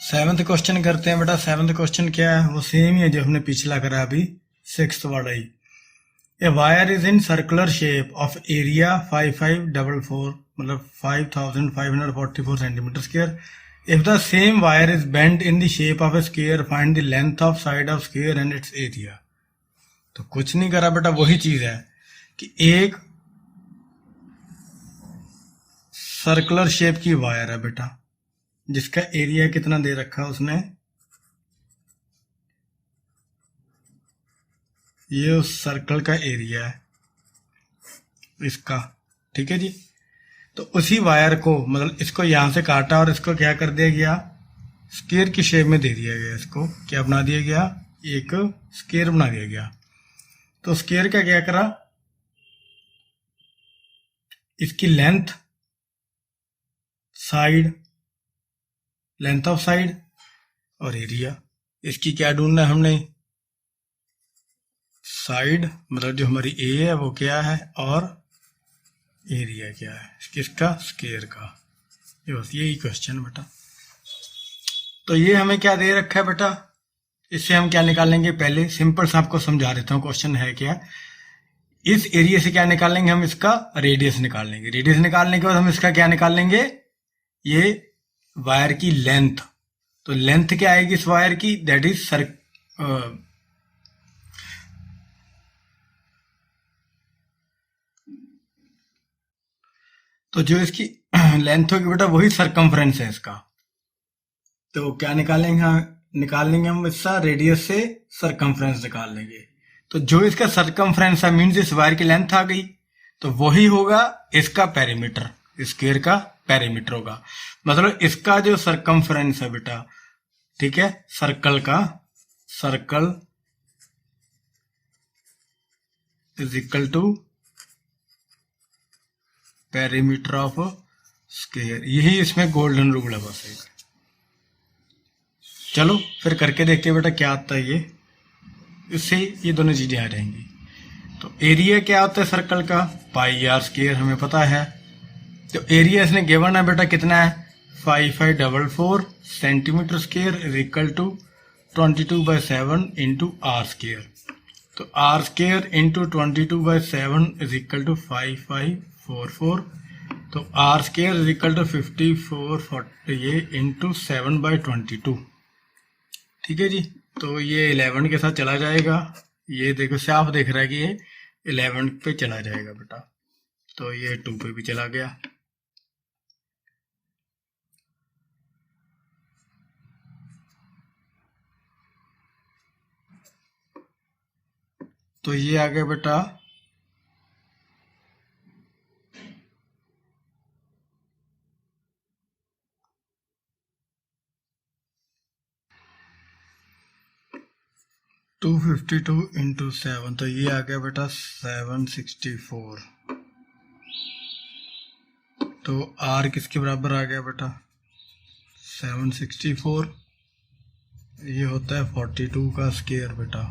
Seventh question करते हैं बेटा। सेवंथ क्वेश्चन क्या है, वो सेम ही है जो हमने पिछला करा अभी, सिक्स्थ वाला ही। A wire is in circular shape of area 5544 मतलब 5544 centimetre square. If the same wire is bend in the shape of a square find the length of side of square and its area. तो कुछ नहीं करा बेटा, वही चीज है कि एक सर्कुलर शेप की वायर है बेटा, जिसका एरिया कितना दे रखा है उसने, ये उस सर्कल का एरिया है इसका, ठीक है जी। तो उसी वायर को मतलब इसको यहां से काटा और इसको क्या कर दिया गया, स्क्वायर की शेप में दे दिया गया। इसको क्या बना दिया गया, एक स्क्वायर बना दिया गया। तो स्क्वायर का क्या करा, इसकी length, side, length of side और एरिया, इसकी क्या ढूंढना है हमने, साइड मतलब जो हमारी ए है वो क्या है और एरिया क्या है किसका, स्क्वायर का। ये बस यही क्वेश्चन बेटा। तो ये हमें क्या दे रखा है बेटा, इससे हम क्या निकालेंगे, पहले सिंपल सा आपको समझा देता हूँ क्वेश्चन है क्या। इस एरिया से क्या निकालेंगे हम, इसका रेडियस निकाल लेंगे। रेडियस निकालने के बाद हम इसका क्या निकाल लेंगे, ये वायर की लेंथ। तो लेंथ क्या आएगी इस वायर की, दैट इज तो जो इसकी लेंथ होगी बेटा वही सरकमफ्रेंस है इसका। तो क्या निकालेंगे हम इसका रेडियस से सरकमफ्रेंस निकाल लेंगे। तो जो इसका सरकमफ्रेंस है मीन्स इस वायर की लेंथ आ गई, तो वही होगा इसका पेरीमीटर, स्क्वायर का पेरीमीटर होगा। मतलब इसका जो सरकमफ्रेंस है बेटा, ठीक है, सर्कल का, circle is equal to perimeter of square. यही इसमें गोल्डन रूल है बस एक। चलो फिर करके देखते हैं बेटा क्या आता है ये, इससे ये दोनों चीजें आ जाएंगी। तो एरिया क्या होता है सर्कल का, पाई आर स्क्वायर हमें पता है। तो एरिया इसने गिवन है बेटा कितना है, 5544 centimetre square is equal to 22/7 into R square. तो R square into 22/7 is equal to 5544। तो R square is equal to 5440 ये इंटू 7/22, ठीक है जी। तो ये 11 के साथ चला जाएगा, ये देखो साफ दिख रहा है कि ये 11 पे चला जाएगा बेटा। तो ये 2 पे भी चला गया। तो ये आ गया बेटा 252 इंटू 7, तो ये आ गया बेटा 764। तो आर किसके बराबर आ गया बेटा, 764, ये होता है 42 का स्क्वायर बेटा।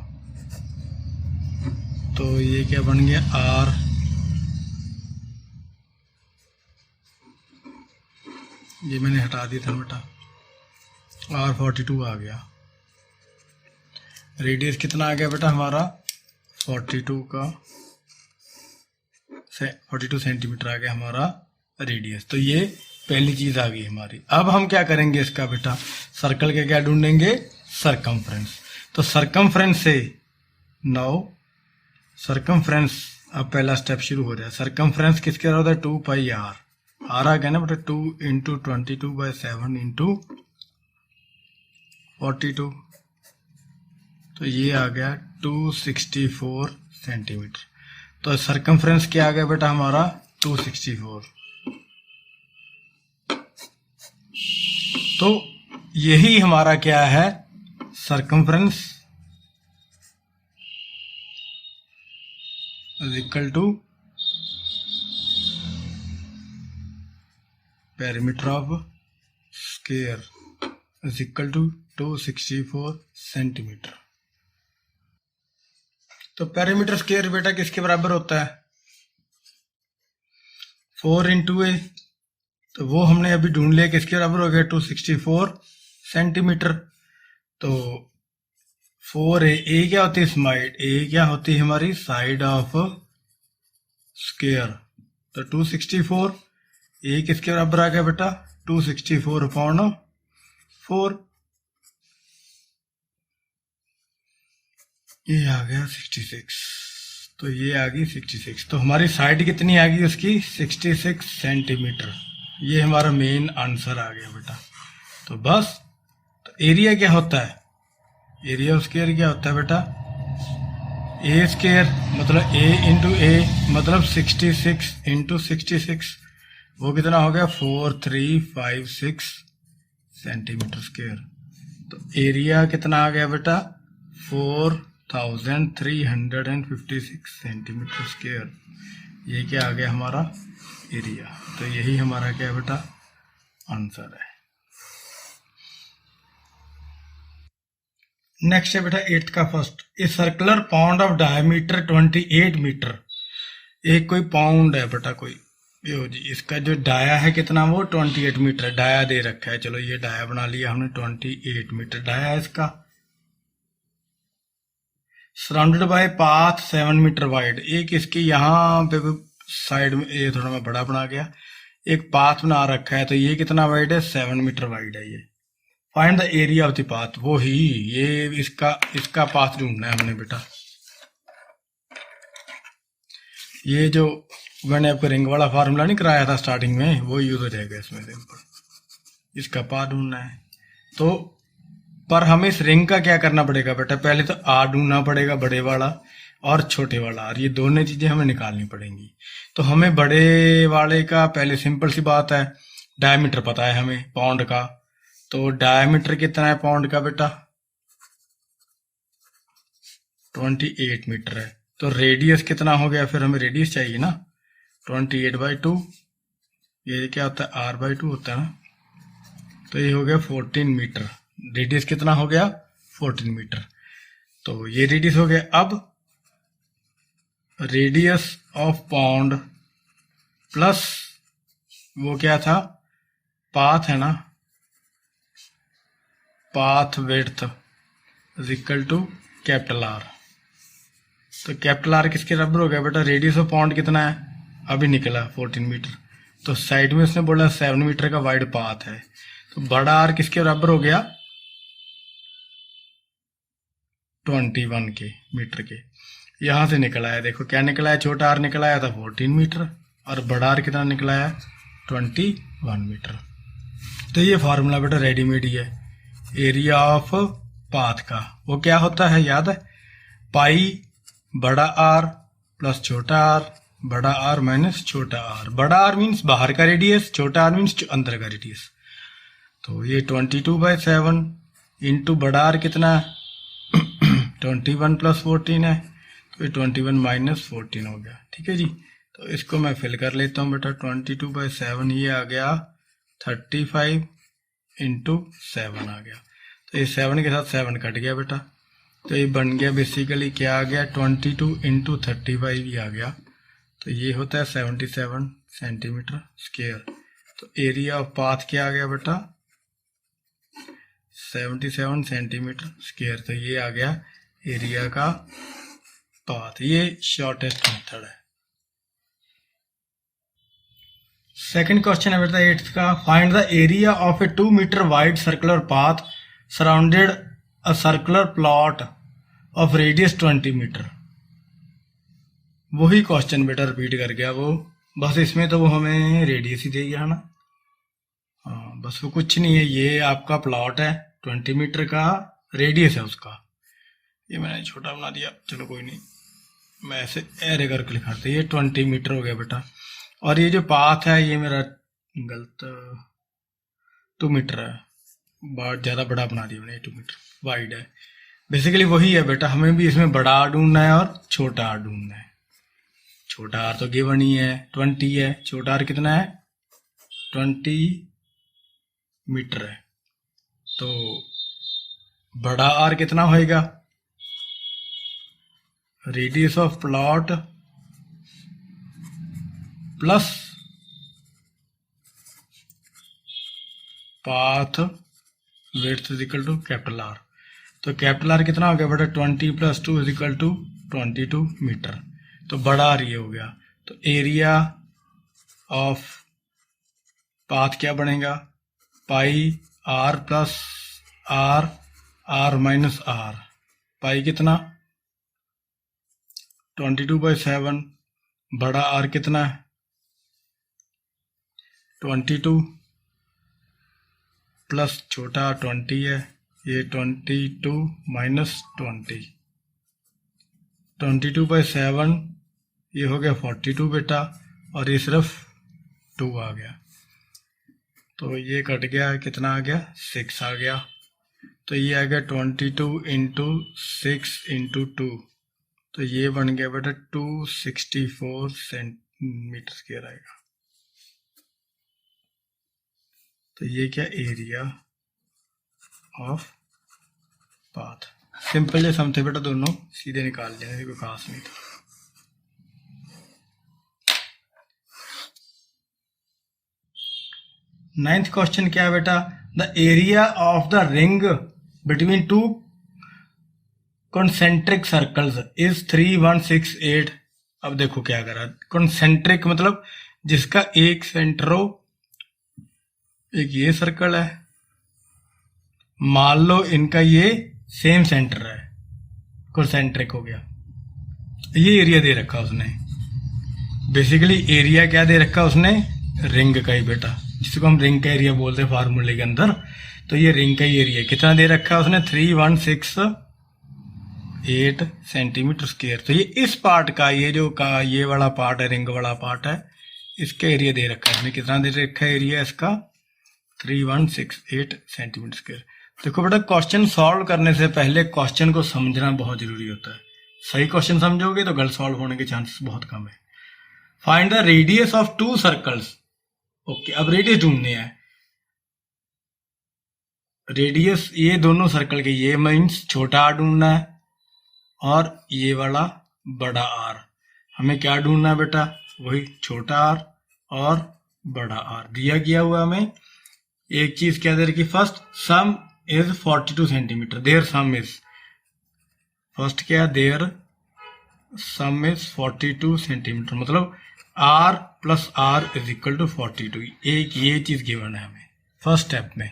तो ये क्या बन गया, आर, ये मैंने हटा दिया था बेटा, आर 42 आ गया। रेडियस कितना आ गया बेटा हमारा, 42 सेंटीमीटर आ गया हमारा रेडियस। तो ये पहली चीज आ गई हमारी। अब हम क्या करेंगे इसका बेटा, सर्कल के क्या ढूंढेंगे, सरकमफ्रेंस। तो सरकमफ्रेंस से नाउ सरकमफ्रेंस, अब पहला स्टेप शुरू हो रहा है। सरकमफ्रेंस किसके होता है, 2 पाई आर, आर आ गया ना बेटा, 2 इंटू 22/7 इंटू 42। तो ये आ गया 264 सेंटीमीटर। तो सरकमफ्रेंस क्या आ गया बेटा हमारा, 264। तो यही हमारा क्या है, circumference is equal to perimeter of square is equal to 264 centimetre. तो पेरीमीटर स्क्वायर बेटा किसके बराबर होता है, 4 इंटू ए। तो वो हमने अभी ढूंढ लिया किसके बराबर हो गया, 264 सेंटीमीटर। तो 4a, ए क्या होती है साइड, ए क्या होती है हमारी साइड ऑफ स्क्वायर। तो 264, ए किसके बराबर आ गया बेटा 264/4, ये आ गया 66। तो ये आ गई 66। तो हमारी साइड कितनी आ गई उसकी 66 सेंटीमीटर। ये हमारा मेन आंसर आ गया बेटा। तो बस, तो एरिया क्या होता है, एरिया स्क्वायर क्या होता है बेटा, ए स्क्वायर मतलब ए इंटू ए मतलब 66 इंटू 66, वो कितना हो गया 4356 सेंटीमीटर स्क्वायर। तो एरिया कितना आ गया बेटा 4356 सेंटीमीटर स्क्वायर। ये क्या आ गया हमारा एरिया। तो यही हमारा क्या बेटा आंसर है। नेक्स्ट है बेटा 8th का first, a circular pound of diameter 28 metre. एक कोई पाउंड है बेटा कोई, यो जी इसका जो डाया है कितना वो 28 मीटर डाया दे रखा है। चलो ये डाया बना लिया हमने, 28 मीटर डाया है इसका। Surrounded by path 7 metre wide. एक इसकी यहाँ पे साइड में, ये थोड़ा मैं बड़ा बना गया, एक पाथ बना रखा है। तो ये कितना वाइड है 7 मीटर वाइड है ये। Find the area of the path, वो ही ये इसका पाथ ढूंढना है हमने बेटा। ये जो मैंने आपको रिंग वाला फार्मूला नहीं कराया था स्टार्टिंग में, वो यूज हो जाएगा इसमें। सिंपल इसका पाथ ढूंढना है। तो पर हमें इस रिंग का क्या करना पड़ेगा बेटा, पहले तो आर ढूंढना पड़ेगा बड़े वाला और छोटे वाला आर, ये दोनों चीजें हमें निकालनी पड़ेंगी। तो हमें बड़े वाले का पहले सिंपल सी बात है, डायमीटर पता है हमें पाउंड का। तो डायमीटर कितना है पाउंड का बेटा 28 मीटर है। तो रेडियस कितना हो गया, फिर हमें रेडियस चाहिए ना 28/2, ये क्या होता है r/2 होता है ना। तो ये हो गया 14 मीटर। रेडियस कितना हो गया 14 मीटर। तो ये रेडियस हो गया। अब रेडियस ऑफ पाउंड प्लस वो क्या था पाथ है ना, path width is equal to capital R. तो कैपिटल आर किसके बराबर हो गया बेटा, रेडियस ऑफ पाउंड कितना है अभी निकला 14 मीटर। तो साइड में उसने बोला 7 मीटर का वाइड पाथ है। तो बड़ा आर किसके बराबर हो गया 21 के मीटर के। यहां से निकला है, देखो क्या निकला है, छोटा आर निकला आया था 14 मीटर और बड़ा आर कितना निकला है 21 मीटर। तो ये फार्मूला बेटा रेडीमेड ही है एरिया ऑफ पाथ का। वो क्या होता है याद है, पाई बड़ा आर प्लस छोटा आर, बड़ा आर माइनस छोटा आर। बड़ा आर मीन्स बाहर का रेडियस, छोटा आर मीन्स अंदर का रेडियस। तो ये 22/7 इंटू बड़ा आर कितना है 21 + 14 है। तो ये 21 - 14 हो गया। ठीक है जी। तो इसको मैं फिल कर लेता हूँ बेटा 22/7, ये आ गया 35 × 7 आ गया। तो ये 7 के साथ 7 कट गया बेटा। तो ये बन गया बेसिकली क्या आ गया 22 × 35 ही आ गया। तो ये होता है 77 सेंटीमीटर स्क्वायर। तो एरिया ऑफ पाथ क्या आ गया बेटा 77 सेंटीमीटर स्क्वायर। तो ये आ गया एरिया का पाथ। ये शॉर्टेस्ट मेथड है। सेकंड क्वेश्चन है बेटा 8th का, find the area of a 2 metre wide circular path surrounded a circular plot of radius 20 metre. वही क्वेश्चन बेटा रिपीट कर गया वो, बस इसमें तो वो हमें रेडियस ही दे गया है ना। हाँ बस वो कुछ नहीं है, ये आपका प्लॉट है 20 मीटर का रेडियस है उसका। ये मैंने छोटा बना दिया, चलो कोई नहीं, मैं ऐसे एरे करके लिखा था। ये 20 मीटर हो गया बेटा। और ये जो पाथ है ये मेरा गलत 2 मीटर है, बहुत ज़्यादा बड़ा बना दिया मैंने, 2 मीटर वाइड है। बेसिकली वही है बेटा, हमें भी इसमें बड़ा आर ढूंढना है और छोटा आर ढूंढना है। छोटा आर तो गिवन ही है 20 है, छोटा आर कितना है 20 मीटर है। तो बड़ा आर कितना होएगा radius of plot plus path width is equal to capital R. तो कैपिटल आर कितना हो गया बेटा 20 + 2 इज इक्वल टू 22 मीटर। तो बड़ा आर ये हो गया। तो एरिया ऑफ पाथ क्या बनेगा pi R plus R R minus R. Pi कितना 22/7, बड़ा आर कितना है 22 प्लस छोटा 20 है, ये 22 माइनस 20, 22/7 ये हो गया 42 बेटा, और ये सिर्फ 2 आ गया। तो ये कट गया, कितना आ गया 6 आ गया। तो ये आ गया 22 × 6 × 2, तो ये बन गया बेटा 264 सेंटीमीटर स्क्वायर आएगा। तो ये क्या एरिया ऑफ पाथ। सिंपल ये सम थे बेटा, दोनों सीधे निकाल लेने, कोई खास नहीं था। नाइन्थ क्वेश्चन क्या है बेटा, the area of the ring between 2 concentric circles is 3168। अब देखो क्या करा, कॉन्सेंट्रिक मतलब जिसका एक सेंटर हो, एक ये सर्कल है, मान लो इनका ये सेम सेंटर है, कॉन्सेंट्रिक हो गया। ये एरिया दे रखा उसने, बेसिकली एरिया क्या दे रखा उसने, रिंग का ही बेटा, जिसको हम रिंग का एरिया बोलते हैं फार्मूले के अंदर। तो ये रिंग का ही एरिया कितना दे रखा है उसने 3168 सेंटीमीटर स्क्वायर। तो ये इस पार्ट का, ये जो का ये वाला पार्ट है, रिंग वाला पार्ट है, इसका एरिया दे रखा है इसने, कितना दे रखा है एरिया इसका 3168 सेंटीमीटर स्क्वायर। देखो बेटा, क्वेश्चन सॉल्व करने से पहले क्वेश्चन को समझना बहुत जरूरी होता है। सही क्वेश्चन समझोगे तो गलत सॉल्व होने के चांसेस बहुत कम है। Find the radius of 2 circles. Okay, अब रेडियस ढूंढने हैं। रेडियस ये दोनों सर्कल के, ये मीन्स छोटा आर ढूंढना है, और ये वाला बड़ा आर। हमें क्या ढूंढना है बेटा, वही छोटा आर और बड़ा आर दिया गया हुआ। हमें एक चीज क्या दे रखी, first sum is 42 centimetre, their sum is, first क्या, देयर सम इज 42 सेंटीमीटर, मतलब R plus R is equal to 42। एक ये चीज गिवन है हमें फर्स्ट स्टेप में।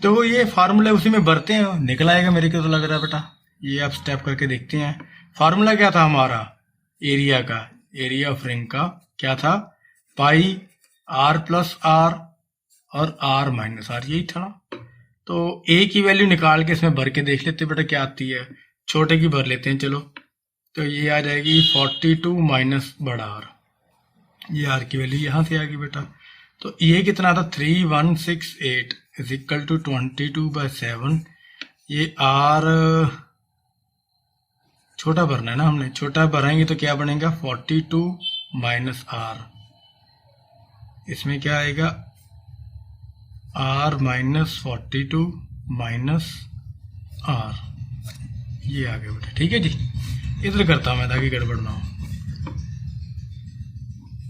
तो ये फार्मूला उसी में भरते हैं, निकल आएगा मेरे को तो लग रहा है बेटा। ये आप स्टेप करके देखते हैं। फार्मूला क्या था हमारा एरिया का, एरिया ऑफ रिंग का क्या था, पाई आर प्लस आर और आर माइनस आर, यही था ना। तो ए की वैल्यू निकाल के इसमें भर के देख लेते बेटा क्या आती है। छोटे की भर लेते हैं चलो, तो ये आ जाएगी 42 माइनस बड़ा आर, ये आर की वैल्यू यहां से आ गई बेटा। तो ये कितना था 3168 इज इक्वल टू 22/7। ये आर छोटा भरना है ना हमने, छोटा भराएंगे तो क्या बनेगा 42 माइनस आर, इसमें क्या आएगा आर माइनस 42 माइनस आर, ये आ गया बेटा। ठीक है जी, इधर करता हूं मैं ताकि गड़बड़ ना हो।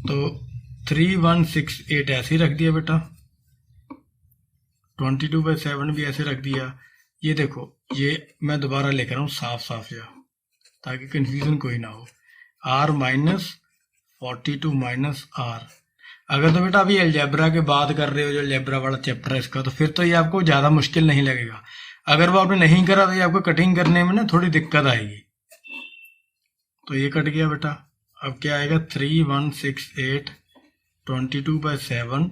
तो 3168 ऐसे ही रख दिया बेटा, 22/7 भी ऐसे रख दिया। ये देखो, ये मैं दोबारा लेकर आऊं साफ साफ या, ताकि कंफ्यूजन कोई ना हो। R minus 42 minus R. अगर तो बेटा अभी अलजेब्रा के बात कर रहे हो, जो अलजेब्रा वाला चैप्टर है इसका, तो फिर तो ये आपको ज्यादा मुश्किल नहीं लगेगा। अगर वो आपने नहीं करा तो ये आपको कटिंग करने में ना थोड़ी दिक्कत आएगी। तो ये कट गया बेटा। अब क्या आएगा 3168 22/7,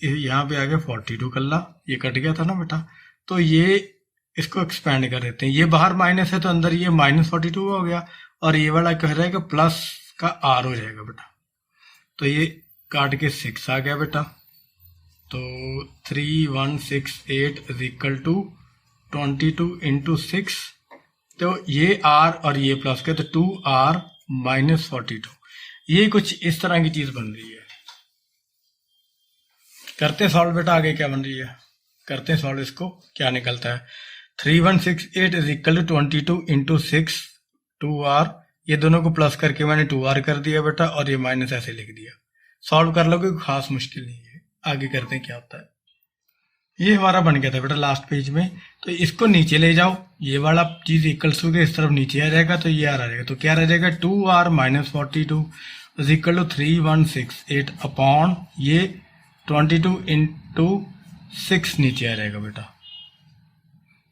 यहाँ पे आ गया 42 कल्ला, ये कट गया था ना बेटा। तो ये इसको एक्सपेंड कर देते हैं, ये बाहर माइनस है तो अंदर ये -42 हो गया, और ये वाला कह रहेगा प्लस का आर हो जाएगा बेटा। तो ये काट के 6 आ गया बेटा। तो 3168 इज इक्वल टू 22 × 6, तो ये आर और ये प्लस के, तो 2r माइनस 42। ये कुछ इस तरह की चीज बन रही है। करते सॉल्व बेटा, आगे क्या बन रही है, करते सॉल्व, इसको क्या निकलता है 3168 इज इक्वल टू 22 × 6 2r, ये दोनों को प्लस करके मैंने 2r कर दिया बेटा, और ये माइनस ऐसे लिख दिया। सॉल्व कर लोगे, खास मुश्किल नहीं है। आगे करते हैं क्या होता है। ये हमारा बन गया था बेटा लास्ट पेज में। तो इसको नीचे ले जाओ, ये वाला चीज इक्वल्स टू के इस तरफ नीचे आ जाएगा, तो ये आ जाएगा। तो क्या रह जाएगा 2r minus 42 is equal to 3168 upon ये 22 इंटू 6 नीचे आ जाएगा बेटा।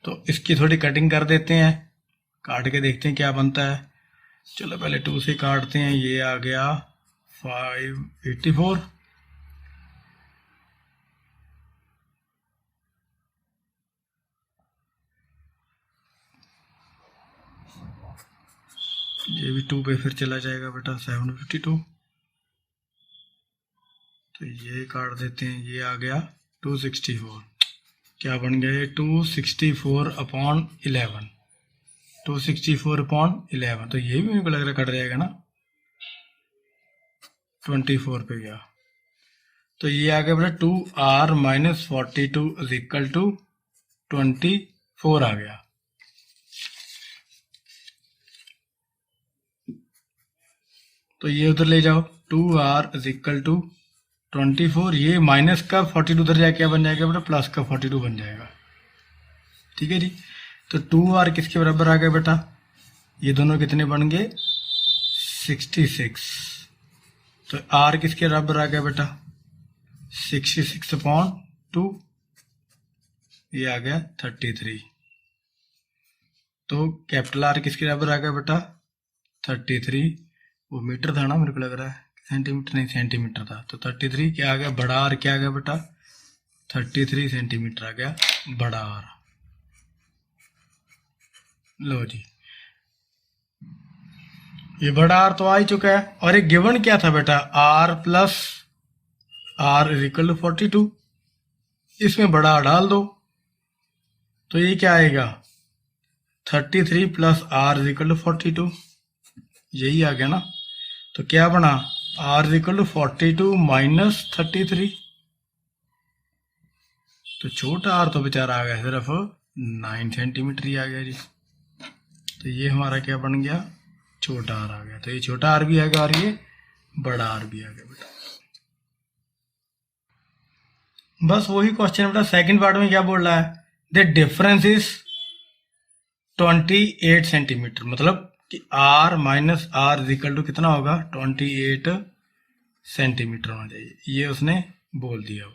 तो इसकी थोड़ी कटिंग कर देते हैं, काट के देखते हैं क्या बनता है। चलो पहले 2 से काटते हैं, ये आ गया 584। ये भी 2 पे फिर चला जाएगा बेटा 752। तो ये काट देते हैं, ये आ गया 264। क्या बन गया ये 264 अपॉन 11, 264 अपॉन 11। तो ये भी मेरे को लग रहा है कट जाएगा ना, 24 पे गया। तो ये आ गया बेटा 2r minus 42 is equal to 24 आ गया। तो ये उधर ले जाओ, 2r इज इक्वल टू 24, ये माइनस का 42 उधर जाके क्या बन जाएगा बेटा, प्लस का 42 बन जाएगा। ठीक है जी। तो 2r किसके बराबर आ गया बेटा, ये दोनों कितने बन गए 66। तो r किसके बराबर आ गया बेटा 66 अपॉन 2, ये आ गया 33। तो कैपिटल R किसके बराबर आ गया बेटा 33। वो मीटर था ना, मेरे को लग रहा है सेंटीमीटर नहीं, सेंटीमीटर था। तो 33 क्या आ गया, बड़ा आर क्या आ गया बेटा 33 सेंटीमीटर आ गया बड़ा आर। लो जी, ये बड़ा आर तो आ ही चुका है। और एक गिवन क्या था बेटा R plus R is equal to 42, इसमें बड़ा आर डाल दो। तो ये क्या आएगा 33 plus R is equal to 42, यही आ गया ना। तो क्या बना R is equal to 42 minus 33। तो छोटा आर तो बेचारा आ गया सिर्फ 9 सेंटीमीटर ही आ गया जी। तो ये हमारा क्या बन गया छोटा आर आ गया। तो ये छोटा आर भी आ गया और ये बड़ा आर भी आ गया बेटा। बस वही क्वेश्चन बेटा सेकंड पार्ट में क्या बोल रहा है, द डिफरेंस इज 28 सेंटीमीटर, मतलब कि r minus R is equal to कितना होगा 28 सेंटीमीटर होना चाहिए, ये उसने बोल दिया।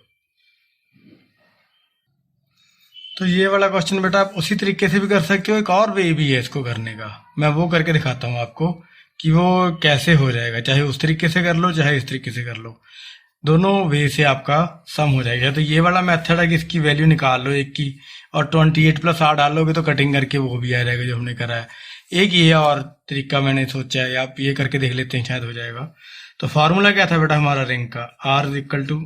तो ये वाला क्वेश्चन बेटा आप उसी तरीके से भी कर सकते हो, एक और वे भी है इसको करने का, मैं वो करके दिखाता हूँ आपको कि वो कैसे हो जाएगा। चाहे उस तरीके से कर लो चाहे इस तरीके से कर लो, दोनों वे से आपका सम हो जाएगा। तो ये वाला मेथड है कि इसकी वैल्यू निकाल लो एक की, और 28 प्लस आर डालोगे तो कटिंग करके वो भी आ जाएगा जो हमने करा है। एक ये और तरीका मैंने सोचा है, आप ये करके देख लेते हैं शायद हो जाएगा। तो फार्मूला क्या था बेटा हमारा रिंग का, आर इज इक्वल टू,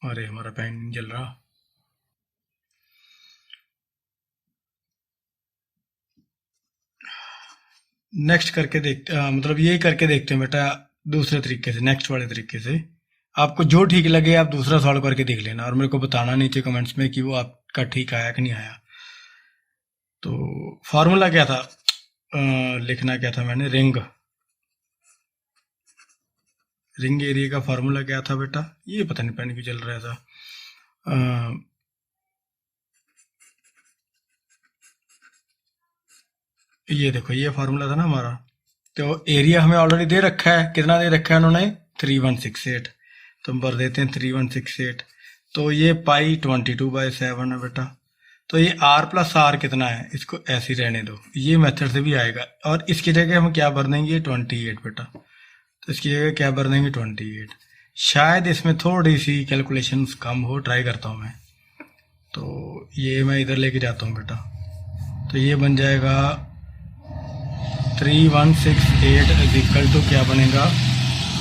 अरे हमारा पेन नहीं जल रहा, नेक्स्ट करके देखते मतलब ये करके देखते हैं बेटा दूसरे तरीके से, नेक्स्ट वाले तरीके से। आपको जो ठीक लगे आप दूसरा सॉल्व करके देख लेना और मेरे को बताना नीचे कमेंट्स में कि वो आपका ठीक आया कि नहीं आया। तो फार्मूला क्या था, लिखना क्या था मैंने, रिंग एरिया का फार्मूला क्या था बेटा, ये पता नहीं पेन क्यों चल रहा था। ये देखो ये फार्मूला था ना हमारा। तो एरिया हमें ऑलरेडी दे रखा है, कितना दे रखा है उन्होंने 3168, तो हम भर देते हैं 3168। तो ये पाई 22/7 है बेटा। तो ये r प्लस आर कितना है, इसको ऐसे ही रहने दो, ये मेथड से भी आएगा। और इसकी जगह हम क्या भर देंगे 28 बेटा, तो इसकी जगह क्या भर देंगे 28। शायद इसमें थोड़ी सी कैलकुलेशंस कम हो, ट्राई करता हूँ मैं। तो ये मैं इधर लेके जाता हूँ बेटा, तो ये बन जाएगा 3168 इज इक्वल टू क्या बनेगा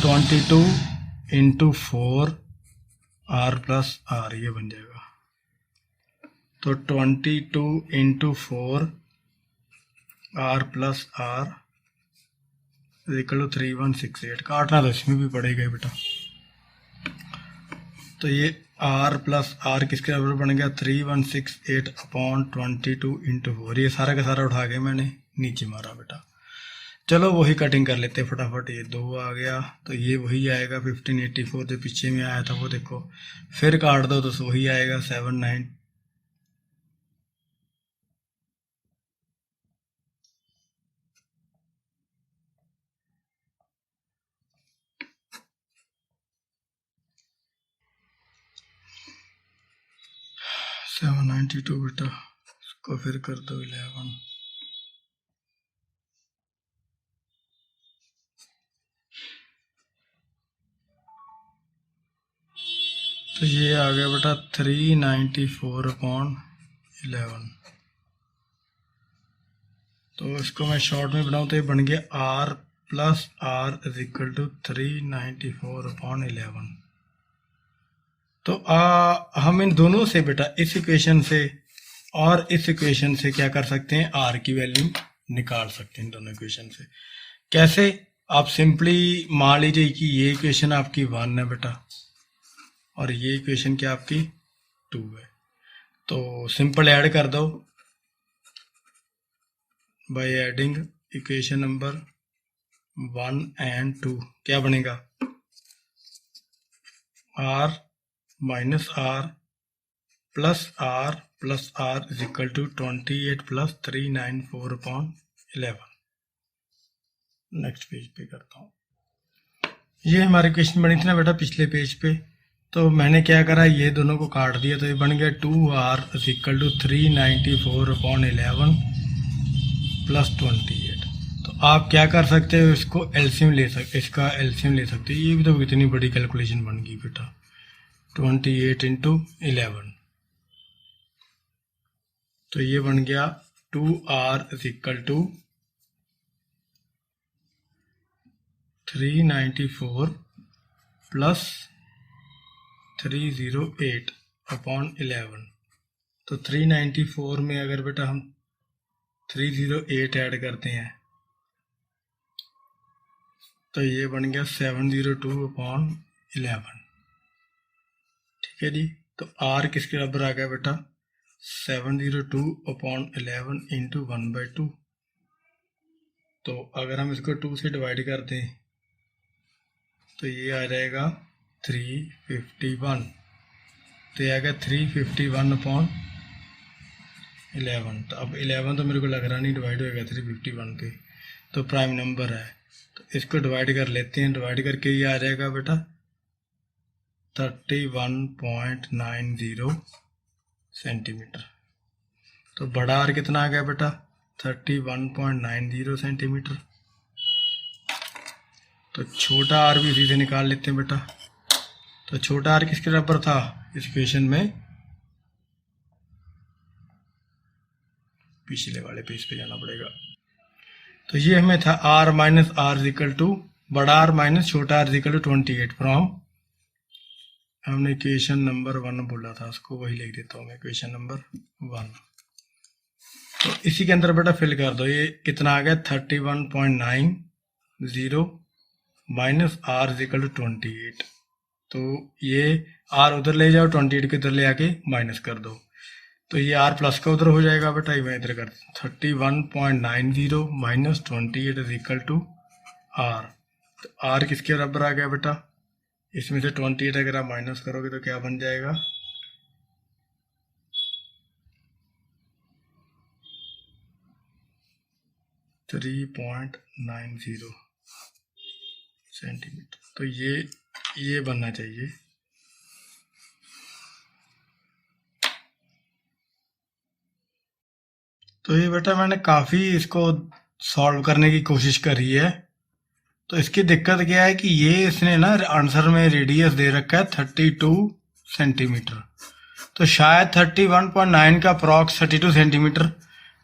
22 इंटू 4 आर प्लस आर, ये बन जाएगा। तो 22 into 4 R plus R equal to 3168। काटना तो इसमें भी पड़ेगा बेटा। तो ये r प्लस आर किसके बराबर बन गया 3168 अपॉन 22 इंटू 4, ये सारा का सारा उठा के मैंने नीचे मारा बेटा। चलो वही कटिंग कर लेते हैं फटाफट, ये 2 आ गया तो ये वही आएगा 1584 जो पीछे में आया था वो देखो, फिर काट दो तो वही आएगा 792 792 बेटा, इसको फिर कर दो 11। तो ये आ गया बेटा 394/11। तो इसको मैं शॉर्ट में बनाऊँ तो ये बन गया R + R = 394/11। तो हम इन दोनों से बेटा, इस इक्वेशन से और इस इक्वेशन से क्या कर सकते हैं, R की वैल्यू निकाल सकते हैं दोनों इक्वेशन से। कैसे? आप सिंपली मान लीजिए कि ये इक्वेशन आपकी 1 है बेटा और ये इक्वेशन क्या आपकी 2 है। तो सिंपल ऐड कर दो by adding equation number 1 and 2। क्या बनेगा? R - R + R + R = 28 + 394/11। Next page पे करता हूँ। ये हमारी इक्वेशन बनी थी ना बेटा पिछले पेज पे। तो मैंने क्या करा, ये दोनों को काट दिया, तो ये बन गया 2R = 394/11 + 28। तो आप क्या कर सकते हो, इसको एलसीएम ले सकते, इसका एलसीएम ले सकते हो। ये भी तो इतनी बड़ी कैलकुलेशन बन गई बेटा, 28 × 11। तो ये बन गया 2R = 394 + 308/11। तो 394 में अगर बेटा हम 308 ऐड करते हैं तो ये बन गया 702/11। ठीक है जी। तो R किसके बराबर आ गया बेटा, 702/11 × 1/2। तो अगर हम इसको 2 से डिवाइड कर दें तो ये आ जाएगा 351। तो ये आ गया 351/11। तो अब 11 तो मेरे को लग रहा नहीं डिवाइड होएगा 351 पे, तो प्राइम नंबर है। तो इसको डिवाइड कर लेते हैं। डिवाइड करके ये आ जाएगा बेटा 31.90 सेंटीमीटर। तो बड़ा R कितना आ गया बेटा, 31.90 सेंटीमीटर। तो छोटा R भी इसी से निकाल लेते हैं बेटा। तो छोटा R किसके बराबर था इस इक्वेशन में, पिछले वाले पेज पे जाना पड़ेगा। तो ये हमें था R - R = बड़ा R - छोटा R = 28 फ्रॉम, हमने इक्वेशन नंबर 1 बोला था, उसको वही लिख देता हूँ मैं, इक्वेशन नंबर 1। तो इसी के अंदर बेटा फिल कर दो। ये कितना आ गया, 31.90 - R = 28। तो ये R उधर ले जाओ, 28 के इधर ले आके माइनस कर दो। तो ये R प्लस का उधर हो जाएगा बेटा, ये मैं इधर कर 31.90 - 28 = R। तो R किसके बराबर आ गया बेटा, इसमें से 28 अगर आप माइनस करोगे तो क्या बन जाएगा, 3.90 सेंटीमीटर। तो ये बनना चाहिए। तो ये बेटा मैंने काफ़ी इसको सॉल्व करने की कोशिश करी है। तो इसकी दिक्कत क्या है कि ये इसने ना आंसर में रेडियस दे रखा है 32 सेंटीमीटर। तो शायद 31.9 का अप्रॉक्स 32 सेंटीमीटर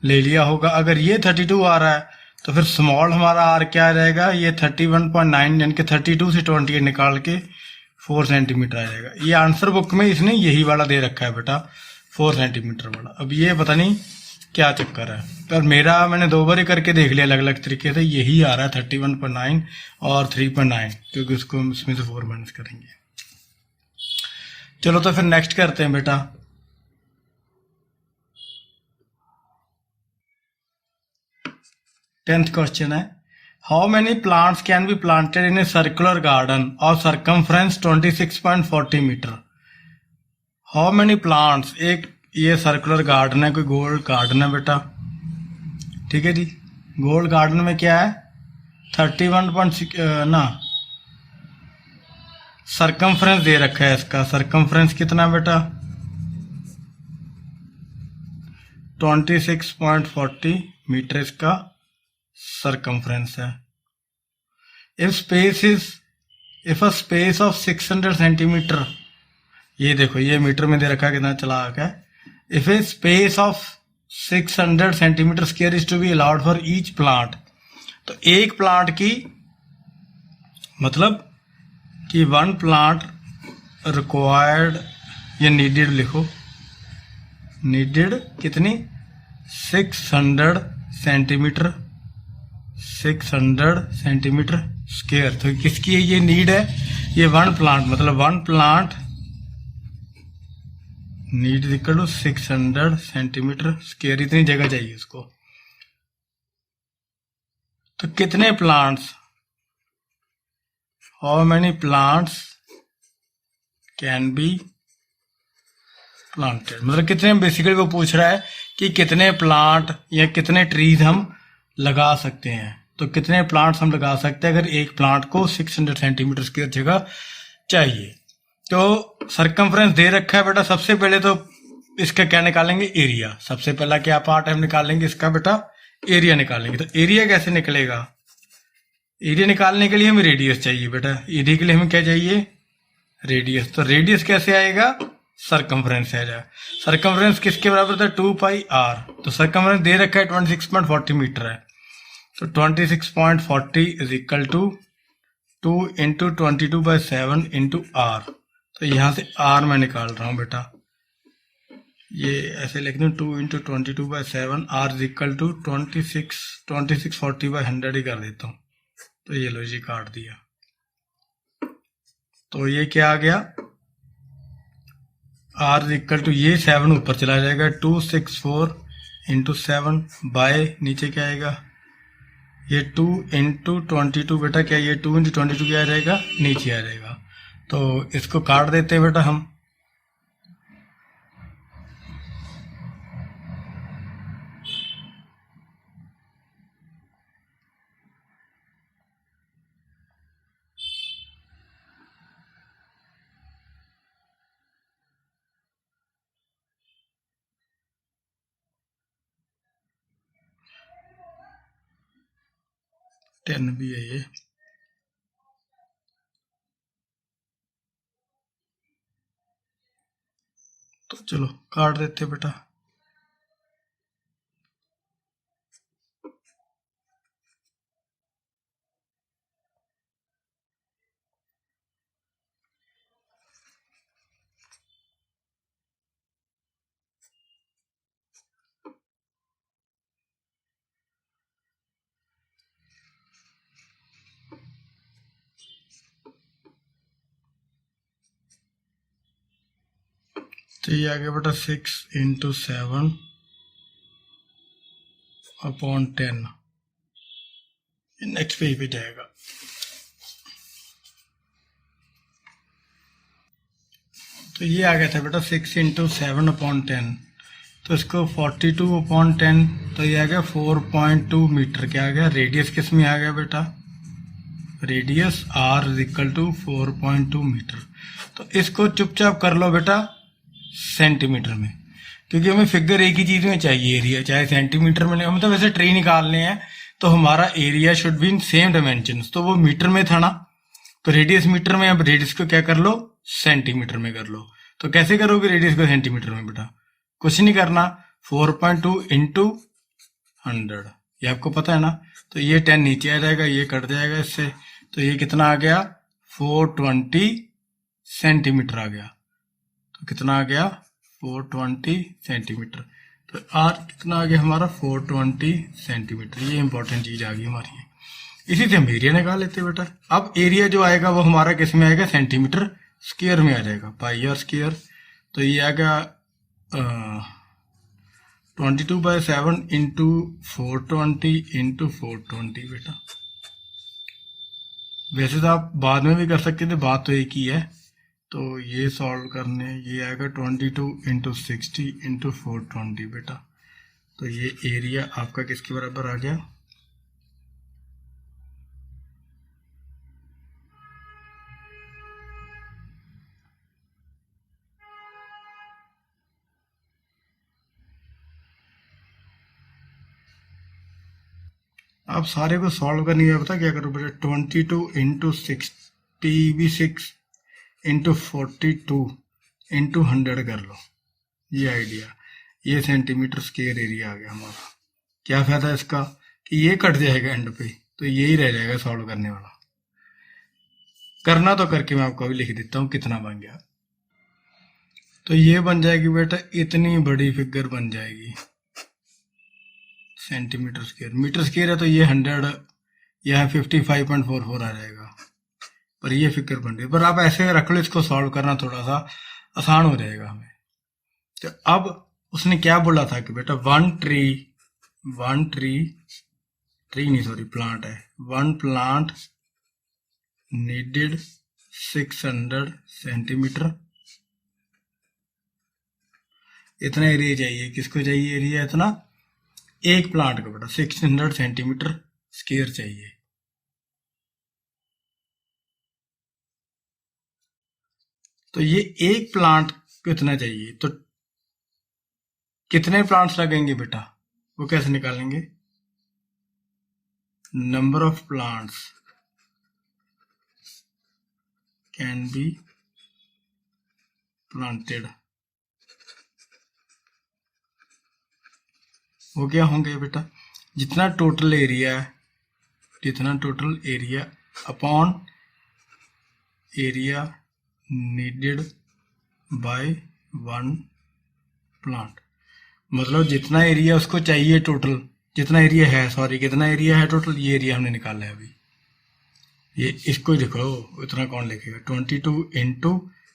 ले लिया होगा। अगर ये 32 आ रहा है तो फिर स्मॉल हमारा R क्या आ जाएगा, ये 31.9 यानी कि 32 से 28 निकाल के 4 सेंटीमीटर आ जाएगा। ये आंसर बुक में इसने यही वाला दे रखा है बेटा, 4 सेंटीमीटर वाला। अब ये पता नहीं क्या चक्कर है, पर मेरा मैंने 2 बार ही करके देख लिया अलग अलग तरीके से, यही आ रहा है 31.9 और 3.9, क्योंकि उसको हम इसमें से 4 माइनस करेंगे। चलो तो फिर नेक्स्ट करते हैं बेटा। टेंथ क्वेश्चन है, how many plants can be planted in a circular garden of circumference 26.40 metre. How many plants, एक ये सर्कुलर गार्डन है, कोई गोल गार्डन है बेटा, ठीक है जी। गोल गार्डन में क्या है 31.6 ना सरकमफ्रेंस दे रखा है इसका। सरकमफ्रेंस कितना बेटा 26.40 मीटर इसका सरकमफ्रेंस है। If a space of 600 centimetre, ये देखो ये मीटर में दे रखा है कितना चला आ है। If a space of 600 centimetre square is to be allowed for each plant, तो एक प्लांट की मतलब कि वन प्लांट रिक्वायर्ड या नीडेड लिखो, नीडेड कितनी 600 सेंटीमीटर, 600 सेंटीमीटर स्क्वायर। तो किसकी ये नीड है, ये वन प्लांट मतलब one plant need equal to 600 centimetre square, इतनी जगह चाहिए इसको। तो कितने plants, how many plants can be planted, मतलब कितने, बेसिकली वो पूछ रहा है कि कितने प्लांट या कितने ट्रीज हम लगा सकते हैं। तो कितने प्लांट्स हम लगा सकते हैं अगर एक प्लांट को 600 सेंटीमीटर स्क्वायर जगह चाहिए। तो सरकमफ्रेंस दे रखा है बेटा, सबसे पहले तो इसका क्या निकालेंगे, एरिया। सबसे पहला क्या पार्ट हम निकालेंगे इसका बेटा, एरिया निकालेंगे। तो एरिया कैसे निकलेगा, एरिया निकालने के लिए हमें रेडियस चाहिए बेटा, एरिया के लिए हमें क्या चाहिए, रेडियस। तो रेडियस कैसे आएगा, सरकमफ्रेंस आ जाएगा। सरकमफ्रेंस किसके बराबर था, 2 पाई आर। तो सरकमफ्रेंस दे रखा है 26.40 मीटर है। तो 26.40 is equal to 2 into 22/7 into R. तो यहां से आर मैं निकाल रहा हूं बेटा, ये ऐसे लिख दूं 2 into 22/7, R is equal to 2640/100 ही कर देता हूं। तो ये लो जी काट दिया। तो ये क्या आ गया, आर इज इक्वल टू, ये 7 ऊपर चला जाएगा, 264 इंटू 7 बाय नीचे क्या आएगा, ये 2 इंटू 22 बेटा, क्या ये 2 इंटू 22 क्या आ जाएगा, नीचे आ जाएगा। तो इसको काट देते हैं बेटा हम। टेन भी है ये, तो चलो काट देते बेटा। तो ये आ गया बेटा 6 इंटू 7 अपॉन 10, नेक्स्ट पेज पे जाएगा। तो ये आ गया था बेटा 6 इंटू 7 अपॉन 10, तो इसको 42 अपॉन 10, तो ये आ गया 4.2 मीटर। क्या आ गया, रेडियस किस में आ गया बेटा, radius R is equal to 4.2 metre. तो इसको चुपचाप कर लो बेटा सेंटीमीटर में, क्योंकि हमें फिगर एक ही चीज में चाहिए, एरिया, चाहे सेंटीमीटर में, हम तो वैसे ट्री निकालने हैं तो हमारा area should be in same dimension. तो वो मीटर में था ना, तो रेडियस मीटर में, अब रेडियस को क्या कर लो, सेंटीमीटर में कर लो। तो कैसे करोगे रेडियस को सेंटीमीटर में बेटा, कुछ नहीं करना, 4.2 इंटू 100, ये आपको पता है ना। तो ये 10 नीचे आ जाएगा, ये कट जाएगा इससे, तो ये कितना आ गया, 420 सेंटीमीटर आ गया। तो कितना आ गया, 420 सेंटीमीटर। तो आर कितना आ गया हमारा, 420 सेंटीमीटर। ये इंपॉर्टेंट चीज आ गई हमारी। इसी से हम एरिया निकाल लेते हैं बेटा। अब एरिया जो आएगा वो हमारा किस में आएगा, सेंटीमीटर स्क्वायर में आ जाएगा, पाई आर स्क्वायर। तो ये आ गया 22/7 इंटू 420 इंटू 420 बेटा। वैसे तो आप बाद में भी कर सकते थे, बात तो एक ही है। तो ये सॉल्व करने, ये आएगा 22 इंटू 60 इंटू 420 बेटा। तो ये एरिया आपका किसके बराबर आ गया, आप सारे को सॉल्व करने में पता क्या करो बेटा, 22 इंटू 66 इंटू 42 इंटू 100 कर लो। ये आइडिया, ये सेंटीमीटर स्क्वायर एरिया आ गया हमारा। क्या फायदा है इसका कि ये कट जाएगा एंड पे, तो यही रह जाएगा सॉल्व करने वाला। करना तो करके मैं आपको अभी लिख देता हूँ कितना बन गया। तो ये बन जाएगी बेटा, इतनी बड़ी फिगर बन जाएगी सेंटीमीटर स्क्वायर। मीटर स्क्वायर है तो ये 100, यह 55.44 आ जाएगा, पर ये फिगर बन रही है। पर आप ऐसे रख लो, इसको सॉल्व करना थोड़ा सा आसान हो जाएगा हमें। तो अब उसने क्या बोला था कि बेटा वन प्लांट है, वन प्लांट नीडेड 600 सेंटीमीटर। इतना एरिया चाहिए, किसको चाहिए एरिया इतना? एक प्लांट का बेटा 600 सेंटीमीटर स्क्वायर चाहिए। तो ये एक प्लांट कितना चाहिए, तो कितने प्लांट्स लगेंगे बेटा, वो कैसे निकालेंगे? Number of plants can be planted, वो क्या होंगे बेटा, जितना total area upon area needed by one plant. मतलब जितना एरिया उसको चाहिए टोटल, जितना एरिया है, सॉरी कितना एरिया है टोटल, ये एरिया हमने निकाला है अभी। ये इसको लिखो, इतना कौन लिखेगा? 22 इंटू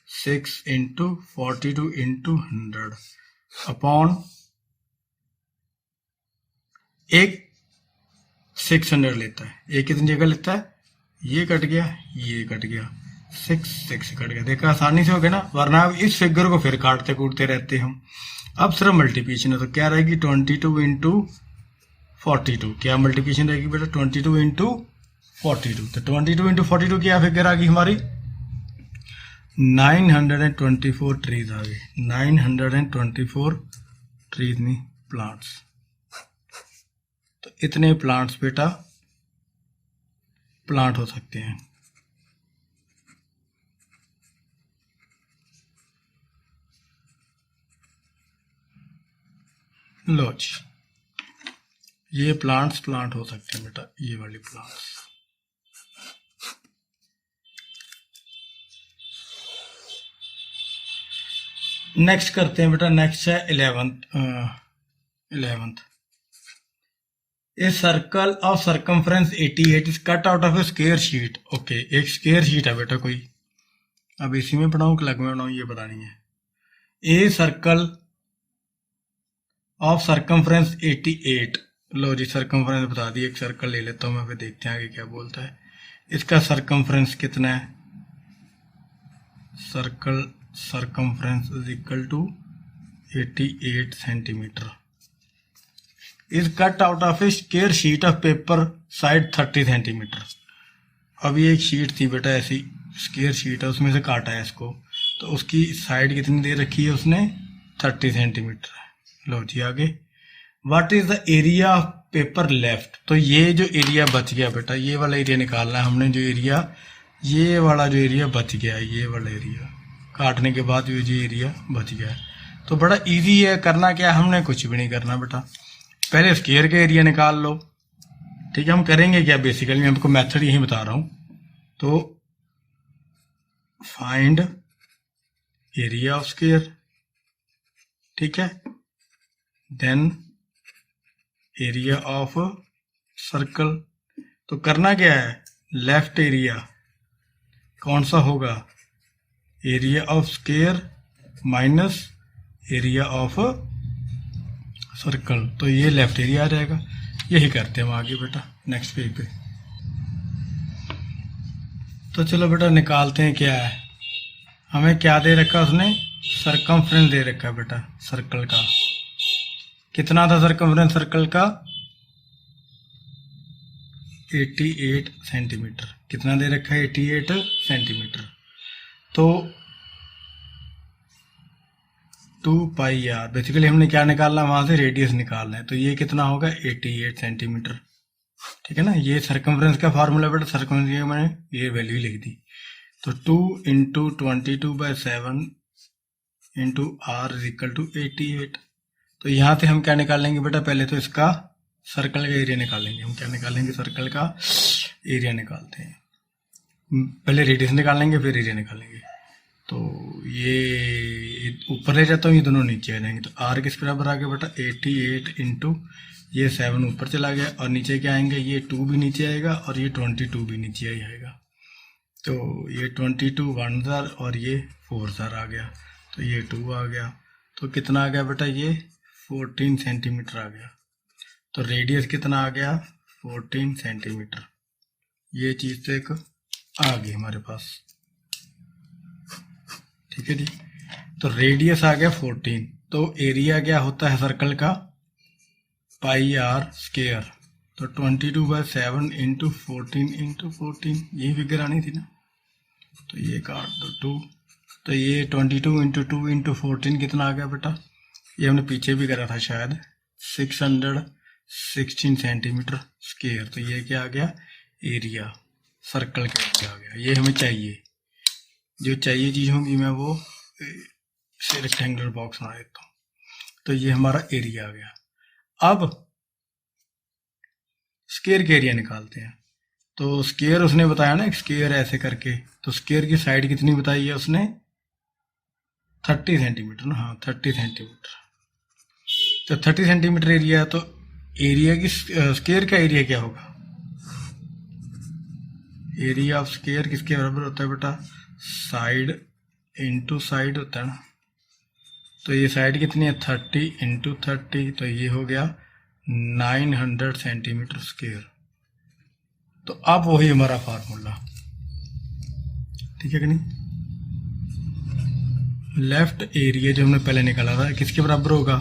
6 इंटू 42 इंटू 100 अपॉन एक 600 लेता है। एक कितनी जगह लेता है? ये कट गया, ये कट गया, 6 कट गया। देखा आसानी से हो गया ना, वरना अब इस फिगर को फिर काटते कूटते रहते हम। अब सिर्फ मल्टीप्लिकेशन है, तो क्या रहेगी 22 इंटू 42। क्या मल्टीप्लिकेशन रहेगी बेटा? 22 इंटू 42। तो 22 इंटू 42 क्या फिगर आ गई हमारी? 924 ट्रीज आ गए, 924 ट्रीज नहीं प्लांट्स। तो इतने प्लांट्स बेटा प्लांट हो सकते हैं। लो जी, ये प्लांट हो सकते हैं बेटा, ये वाली प्लांट्स। नेक्स्ट करते हैं बेटा, नेक्स्ट है 11th। A circle of circumference 88 is cut out of a square sheet. Okay, एक स्क्वायर शीट है बेटा कोई, अब इसी में पढ़ाऊं कि अलग में पढ़ाऊं ये पता नहीं है। A circle of circumference 88। लो जी, सर्कमफ्रेंस बता दी, एक सर्कल ले लेता हूं मैं, फिर देखते हैं आगे क्या बोलता है। इसका सर्कमफ्रेंस कितना है? Circle circumference is equal to 88 centimetre. Is cut out of a square sheet of paper side 30 centimetre. अब ये एक शीट थी बेटा, ऐसी स्क्वायर शीट है, उसमें से काटा है इसको, तो उसकी साइड कितनी दे रखी है उसने? 30 सेंटीमीटर। लो जी आगे, what is the area of paper left. तो ये जो एरिया बच गया बेटा, ये वाला एरिया निकालना है हमने, जो एरिया, ये वाला जो एरिया बच गया है, ये वाला एरिया काटने के बाद जो एरिया बच गया है, तो बड़ा इजी है। करना क्या है, हमने कुछ भी नहीं करना बेटा, पहले स्क्वायर का एरिया निकाल लो। ठीक है, हम करेंगे क्या बेसिकली, मैं आपको मेथड यही बता रहा हूं। तो फाइंड एरिया ऑफ स्क्वायर, ठीक है, देन एरिया ऑफ सर्कल। तो करना क्या है, लेफ्ट एरिया कौन सा होगा? Area of square minus area of circle, तो ये लेफ्ट एरिया आ जाएगा। यही करते हैं हम आगे बेटा नेक्स्ट पेज पे। तो चलो बेटा निकालते हैं क्या है। हमें क्या दे रखा उसने? सर्कमफ्रेंस दे रखा बेटा सर्कल का। कितना था सर्कमफ्रेंस सर्कल का? 88 सेंटीमीटर। कितना दे रखा है? 88 सेंटीमीटर। तो 2 पाई आर, बेसिकली हमने क्या निकालना, वहां से रेडियस निकालना है। तो ये कितना होगा? 88 सेंटीमीटर। ठीक है ना। ये सर्कमफ्रेंस का फार्मूला बेटा, सर्कमफ्रेंस की मैंने ये वैल्यू लिख दी। तो 2 into 22/7 into R is equal to 88। तो यहाँ से हम क्या निकालेंगे बेटा, पहले तो इसका सर्कल का एरिया निकालेंगे। हम क्या निकालेंगे, सर्कल का एरिया निकालते हैं। पहले रेडियस निकालेंगे फिर एरिया निकालेंगे। तो ये ऊपर ले जाता हूँ, ये दोनों नीचे आ जाएंगे। तो आर किस बराबर आ गया बेटा, 88 इंटू ये 7 ऊपर चला गया, और नीचे क्या आएंगे, ये 2 भी नीचे आएगा और ये 22 भी नीचे ही आएगा। तो ये 22 1 जार और ये 4 जार आ गया, तो ये 2 आ गया। तो कितना आ गया बेटा, ये 14 सेंटीमीटर आ गया। तो रेडियस कितना आ गया, 14 सेंटीमीटर। ये चीज़ तो एक आ गई हमारे पास, ठीक है जी। तो रेडियस आ गया 14। तो एरिया क्या होता है सर्कल का, पाई आर स्क्वायर। तो 22/7 इंटू 14 इंटू 14, यही फिगर आनी थी ना। तो ये काट दो 2। तो ये 22 इंटू 2 इंटू 14 कितना आ गया बेटा, ये हमने पीछे भी करा था शायद, 616 सेंटीमीटर स्क्वायर। तो ये क्या आ गया, एरिया सर्कल का एरिया आ गया। ये हमें चाहिए, जो चाहिए चीज़ होगी मैं वो से रेक्टेंगुलर बॉक्स बना देता हूँ। तो ये हमारा एरिया आ गया। अब स्क्वायर का एरिया निकालते हैं। तो स्क्वायर उसने बताया ना, स्क्वायर ऐसे करके, तो स्क्वायर की साइड कितनी बताई है उसने, 30 सेंटीमीटर ना, हाँ 30 सेंटीमीटर। तो 30 सेंटीमीटर एरिया, तो एरिया की स्क्वायर का एरिया क्या होगा, एरिया ऑफ स्क्वायर किसके बराबर होता है बेटा, साइड इंटू साइड होता है ना। तो ये साइड कितनी है, 30 इंटू 30, तो ये हो गया 900 सेंटीमीटर स्क्वायर। तो अब वही हमारा फार्मूला, ठीक है कि नहीं। लेफ्ट एरिया जो हमने पहले निकाला था किसके बराबर होगा,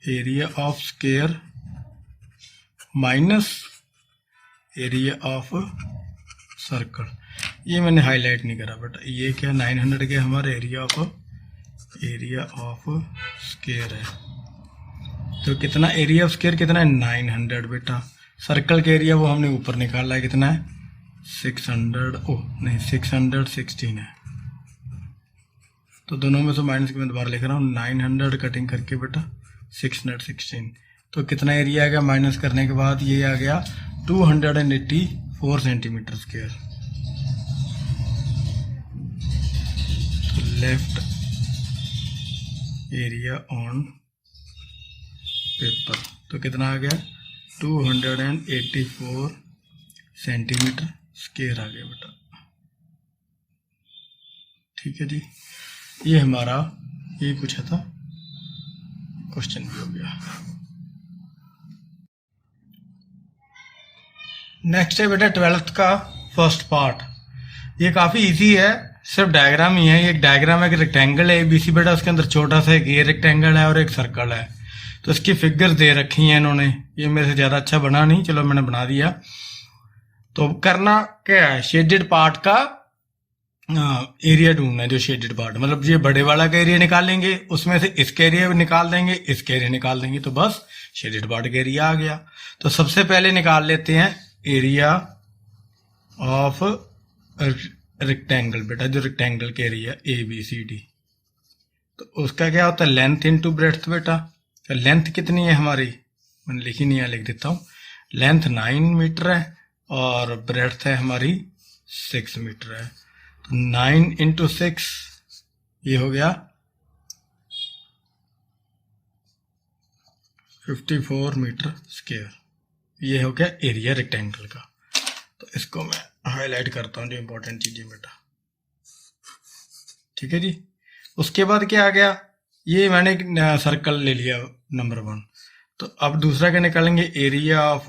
area of square minus area of circle. ये मैंने हाईलाइट नहीं करा बेटा, ये क्या 900 के हमारे एरिया ऑफ स्क्वायर है। तो कितना एरिया ऑफ स्क्वायर कितना है, 900 बेटा। सर्कल का एरिया वो हमने ऊपर निकाला है, कितना है 616 है। तो दोनों में से माइनस की मैं दोबारा लिख रहा हूँ, 900 कटिंग करके बेटा 616। तो कितना एरिया आ गया माइनस करने के बाद, ये आ गया 284 सेंटीमीटर स्क्वायर। तो लेफ्ट एरिया ऑन पेपर, तो कितना आ गया 284 सेंटीमीटर स्क्वायर आ गया बेटा, ठीक है जी। ये हमारा यही पूछा था, क्वेश्चन भी हो गया। नेक्स्ट है बेटा 12th का फर्स्ट पार्ट। ये काफ़ी इजी है, सिर्फ डायग्राम ही है। ये एक डायग्राम है कि रेक्टेंगल है ABC बेटा, उसके अंदर छोटा सा एक ये रेक्टेंगल है और एक सर्कल है। तो इसकी फिगर्स दे रखी हैं इन्होंने, ये मेरे से ज़्यादा अच्छा बना नहीं, चलो मैंने बना दिया। तो करना क्या है, शेडेड पार्ट का एरिया ढूंढना है। जो शेडेड पार्ट मतलब ये बड़े वाला का एरिया निकालेंगे, उसमें से इसका एरिया निकाल देंगे, इसका एरिया निकाल देंगे, तो बस शेडेड पार्ट का एरिया आ गया। तो सबसे पहले निकाल लेते हैं एरिया ऑफ रेक्टेंगल बेटा, जो रेक्टेंगल का एरिया ABCD। तो उसका क्या होता है, लेंथ इंटू ब्रेड्थ बेटा। तो लेंथ कितनी है हमारी, मैंने लिखी नहीं है, लिख देता हूँ। लेंथ 9 मीटर है और ब्रेड्थ है हमारी 6 मीटर है। तो 9 इंटू 6 ये हो गया 54 मीटर स्क्वायर। ये हो गया एरिया रेक्टेंगल का। तो इसको मैं हाईलाइट करता हूँ, जो इंपॉर्टेंट चीजें बेटा, ठीक है जी। उसके बाद क्या आ गया, ये मैंने एक सर्कल ले लिया नंबर 1। तो अब दूसरा क्या निकालेंगे, एरिया ऑफ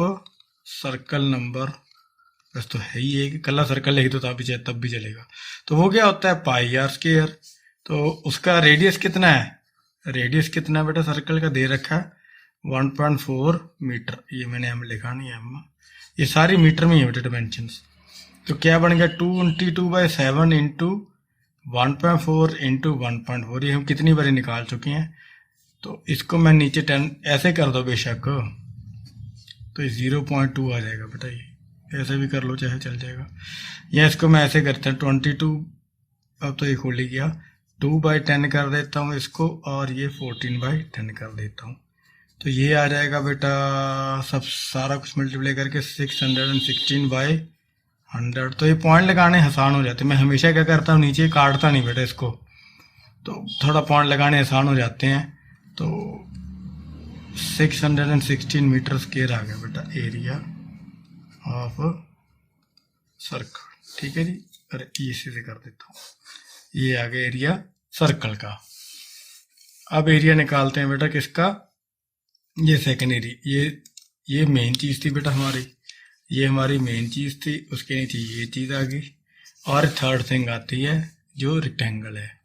सर्कल नंबर, बस तो है ही एक कला सर्कल है, तो तब भी चलेगा। तो वो क्या होता है पाई आर स्क्वायर। तो उसका रेडियस कितना है, रेडियस कितना बेटा सर्कल का दे रखा है 1.4 मीटर। ये मैंने हमें लिखा नहीं है, ये सारी मीटर में है बेटा डायमेंशंस। तो क्या बन गया 22/7 इंटू 1.4 इंटू 1.4। ये हम कितनी बारी निकाल चुके हैं। तो इसको मैं नीचे 10 ऐसे कर दो बेशक, तो ये 0.2 आ जाएगा बेटा। ये ऐसे भी कर लो चाहे चल जाएगा, या इसको मैं ऐसे करते हैं 22, अब तो ये खोल ही गया, 2/10 कर देता हूँ इसको, और ये 14/10 कर देता हूँ। तो ये आ जाएगा बेटा सब सारा कुछ मल्टीप्लाई करके 616/100। तो ये पॉइंट लगाने आसान हो जाते हैं। मैं हमेशा क्या करता हूँ, नीचे काटता नहीं बेटा इसको, तो थोड़ा पॉइंट लगाने आसान हो जाते हैं। तो 616 मीटर स्क्वायर आ गया बेटा एरिया ऑफ सर्कल। ठीक है जी, अरे इसी से कर देता हूँ, ये आ गया एरिया सर्कल का। अब एरिया निकालते हैं बेटा किसका, ये सेकेंडरी, ये मेन चीज थी बेटा हमारी, ये हमारी मेन चीज थी, उसके नीचे ये चीज आ गई, और थर्ड थिंग आती है जो रेक्टेंगल है,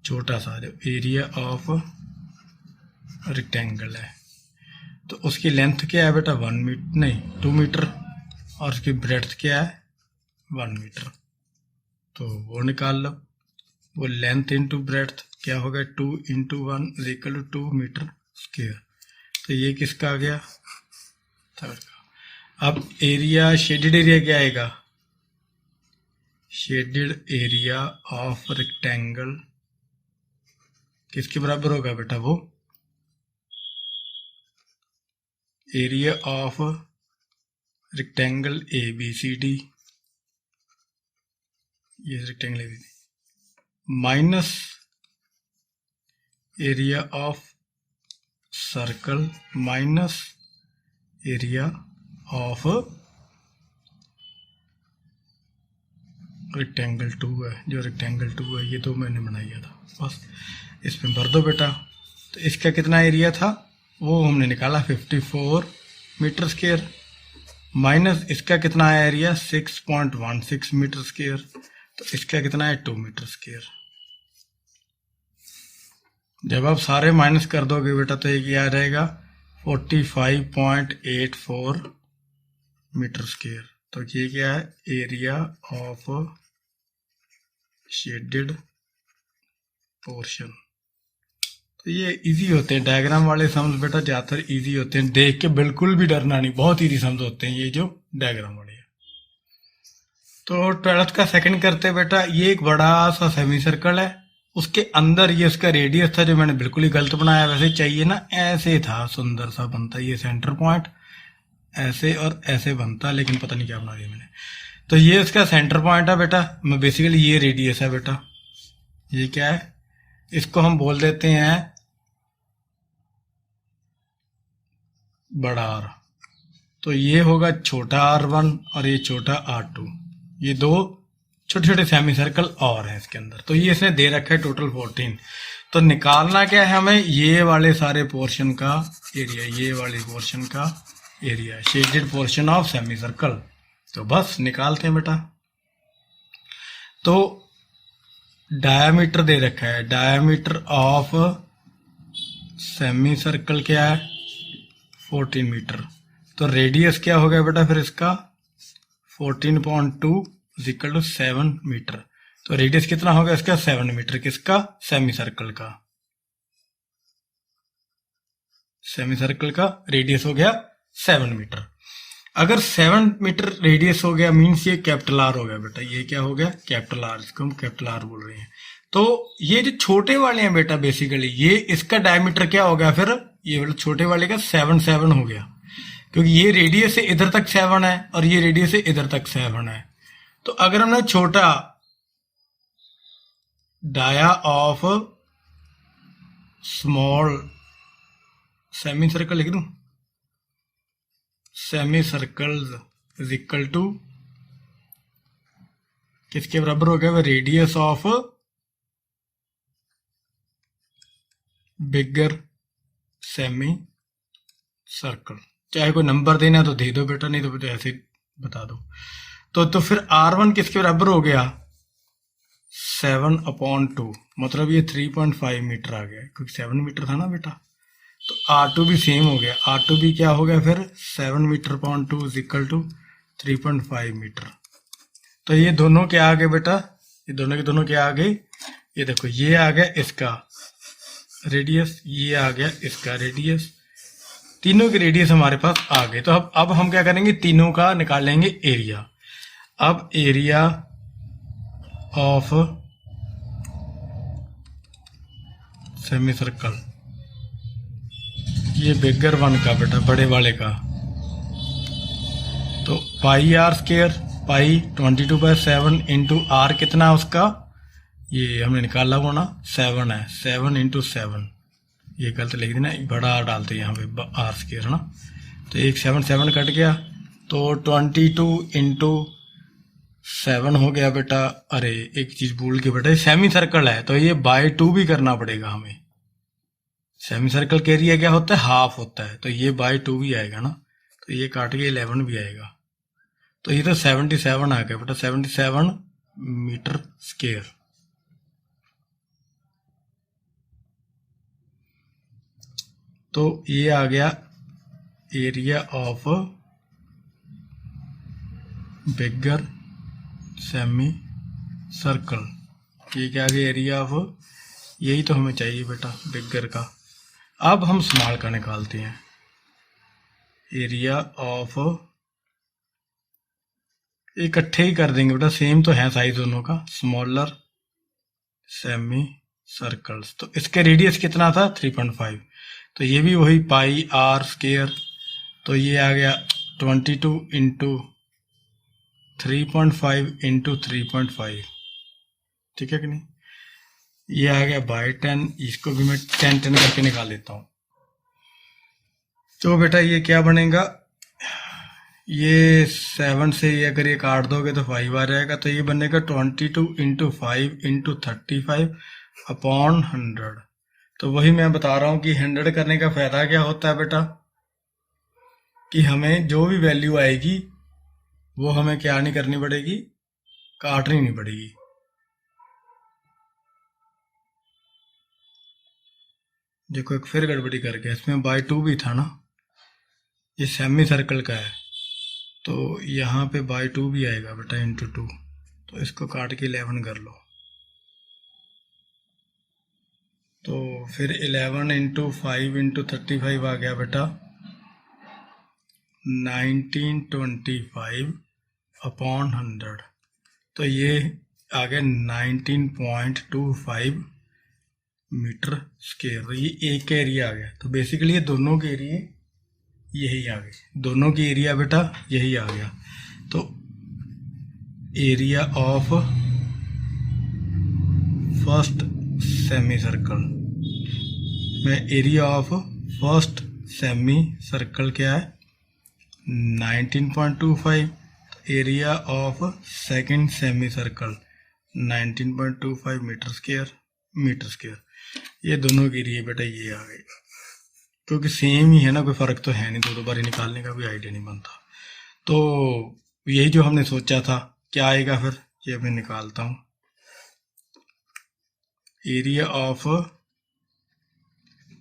छोटा सा जो एरिया ऑफ रेक्टेंगल है। तो उसकी लेंथ क्या है बेटा 1 मीटर, नहीं 2 मीटर, और उसकी ब्रेड्थ क्या है 1 मीटर। तो वो निकाल लो, वो लेंथ इंटू ब्रेड्थ क्या हो गया, 2 × 1 = 2 मीटर स्क्वायर। तो ये किसका आ गया, थर्ड का। अब एरिया, शेडेड एरिया क्या आएगा, शेडेड एरिया ऑफ रेक्टेंगल किसके बराबर होगा बेटा, वो एरिया ऑफ रेक्टेंगल ABCD, ये rectangle ABCD minus area of circle minus area of rectangle 2 है, जो रेक्टेंगल 2 है, ये तो मैंने बनाया था, बस इसमें भर दो बेटा। तो इसका कितना एरिया था वो हमने निकाला 54 मीटर स्क्वायर, माइनस इसका कितना है एरिया 6.16 मीटर स्क्वायर, तो इसका कितना है 2 मीटर स्क्वायर। जब आप सारे माइनस कर दोगे बेटा तो ये आ जाएगा 45.84 मीटर स्क्वायर। तो ये क्या है, एरिया ऑफ शेडेड पोर्शन। तो ये इजी होते हैं डायग्राम वाले सम्स बेटा, ज्यादातर इजी होते हैं, देख के बिल्कुल भी डरना नहीं, बहुत इजी सम्स होते हैं ये जो डायग्राम वाले हैं। तो 12th का सेकंड करते हैं बेटा, ये एक बड़ा सा सेमी सर्कल है, उसके अंदर ये उसका रेडियस था जो मैंने बिल्कुल ही गलत बनाया, वैसे चाहिए ना, ऐसे था सुंदर सा बनता, ये सेंटर पॉइंट ऐसे और ऐसे बनता, लेकिन पता नहीं क्या बना दिया मैंने। तो ये उसका सेंटर पॉइंट है बेटा, मैं बेसिकली ये रेडियस है बेटा, ये क्या है, इसको हम बोल देते हैं बड़ा R। तो ये होगा छोटा R1 और ये छोटा R2, ये दो छोटे छोटे सेमी सर्कल और हैं इसके अंदर। तो ये इसने दे रखा है टोटल 14। तो निकालना क्या है हमें, ये वाले सारे पोर्शन का एरिया, ये वाले पोर्शन का area, shaded portion of semi circle. तो बस निकालते हैं बेटा। तो डायामीटर दे रखा है, डायामीटर ऑफ सेमी सर्कल क्या है 14 मीटर। तो रेडियस क्या हो गया बेटा फिर इसका 14.2 = 7 मीटर। तो रेडियस कितना होगा इसका 7 मीटर, किसका, सेमी सर्कल का। सेमी सर्कल का रेडियस हो गया 7 मीटर। अगर 7 मीटर रेडियस हो गया मीन्स ये कैपिटल R हो गया बेटा, ये क्या हो गया कैपिटल R, इसको हम कैपिटल R बोल रहे हैं। तो ये जो छोटे वाले हैं बेटा बेसिकली, ये इसका डायमीटर क्या हो गया फिर, ये वाला छोटे वाले का 7 हो गया, क्योंकि ये रेडियस से इधर तक 7 है और ये रेडियस से इधर तक 7 है। तो अगर हमने छोटा dia of small semi circle लिख दूं, सेमी सर्कल = किसके बराबर हो गया, वह radius of bigger semi circle. चाहे कोई नंबर देना है तो दे दो बेटा, नहीं तो ऐसे बता दो। तो फिर R1 किसके बराबर हो गया 7/2, मतलब ये 3.5 मीटर आ गया, क्योंकि 7 मीटर था ना बेटा। तो R2 भी सेम हो गया, R2 भी क्या हो गया फिर 7 मीटर/2 = 3.5 मीटर। तो ये दोनों क्या आ गए बेटा, ये दोनों के दोनों क्या आ गए, ये देखो ये आ गया इसका रेडियस, ये आ गया इसका रेडियस। तीनों की रेडियस हमारे पास आ गए। तो अब हम क्या करेंगे, तीनों का निकाल लेंगे एरिया। अब एरिया ऑफ सेमी सर्कल, ये बिगर वन का बेटा, बड़े वाले का, तो pi R square, pi 22/7 into R कितना है उसका, ये हमने निकाला हुआ ना 7 है, 7 इंटू 7, ये गलत लिख देना, बड़ा आर डालते हैं यहाँ पे आर स्केयर है ना। तो एक 7 कट गया, तो 22 इंटू 7 हो गया बेटा। अरे एक चीज भूल के बेटा, सेमी सर्कल है तो ये बाय 2 भी करना पड़ेगा हमें। सेमी सर्कल का एरिया क्या होता है, हाफ होता है, तो ये बाय 2 भी आएगा ना, तो ये काट के 11 भी आएगा। तो ये तो 77 आ गया बेटा, 77 मीटर स्क्वायर। तो ये आ गया area of bigger semi circle. ये क्या आ गया, एरिया ऑफ, यही तो हमें चाहिए बेटा बिगर का। अब हम स्मॉल का निकालते हैं, एरिया ऑफ, इकट्ठे ही कर देंगे बेटा, सेम तो है साइज दोनों का, स्मॉलर सेमी सर्कल्स। तो इसके रेडियस कितना था 3.5, तो ये भी वही पाई आर स्केयर, तो ये आ गया 22 इंटू 3.5 इंटू 3.5, ठीक है कि नहीं। ये आ गया बाय 10, इसको भी मैं 10 करके निकाल लेता हूं। तो बेटा ये क्या बनेगा, ये 7 से ये अगर ये काट दोगे तो 5 आ जाएगा, तो ये बनेगा 22 इंटू 5 इंटू 35 अपॉन 100। तो वही मैं बता रहा हूं कि 100 करने का फायदा क्या होता है बेटा, कि हमें जो भी वैल्यू आएगी वो हमें क्या नहीं करनी पड़ेगी, काटनी नहीं पड़ेगी। देखो एक फिर गड़बड़ी कर गया, इसमें बाय 2 भी था ना, ये सेमी सर्कल का है, तो यहाँ पे बाय 2 भी आएगा बेटा इंटू 2, तो इसको काट के 11 कर लो। तो फिर 11 इंटू 5 इंटू 35 आ गया बेटा 1925 अपॉन 100, तो ये आ गया 19.25 मीटर स्क्वायर। ये एक का एरिया आ गया। तो बेसिकली ये दोनों के एरिया यही आ गए, दोनों की एरिया बेटा यही आ गया। तो area of first semi circle में, area of first semi circle क्या है 19.25, area of second semi circle 19.25 metre square. ये दोनों के एरिया बेटा ये आ गए, क्योंकि सेम ही है ना, कोई फर्क तो है नहीं, दो बार निकालने का कोई आइडिया नहीं बनता। तो यही जो हमने सोचा था, क्या आएगा फिर ये मैं निकालता हूं। एरिया ऑफ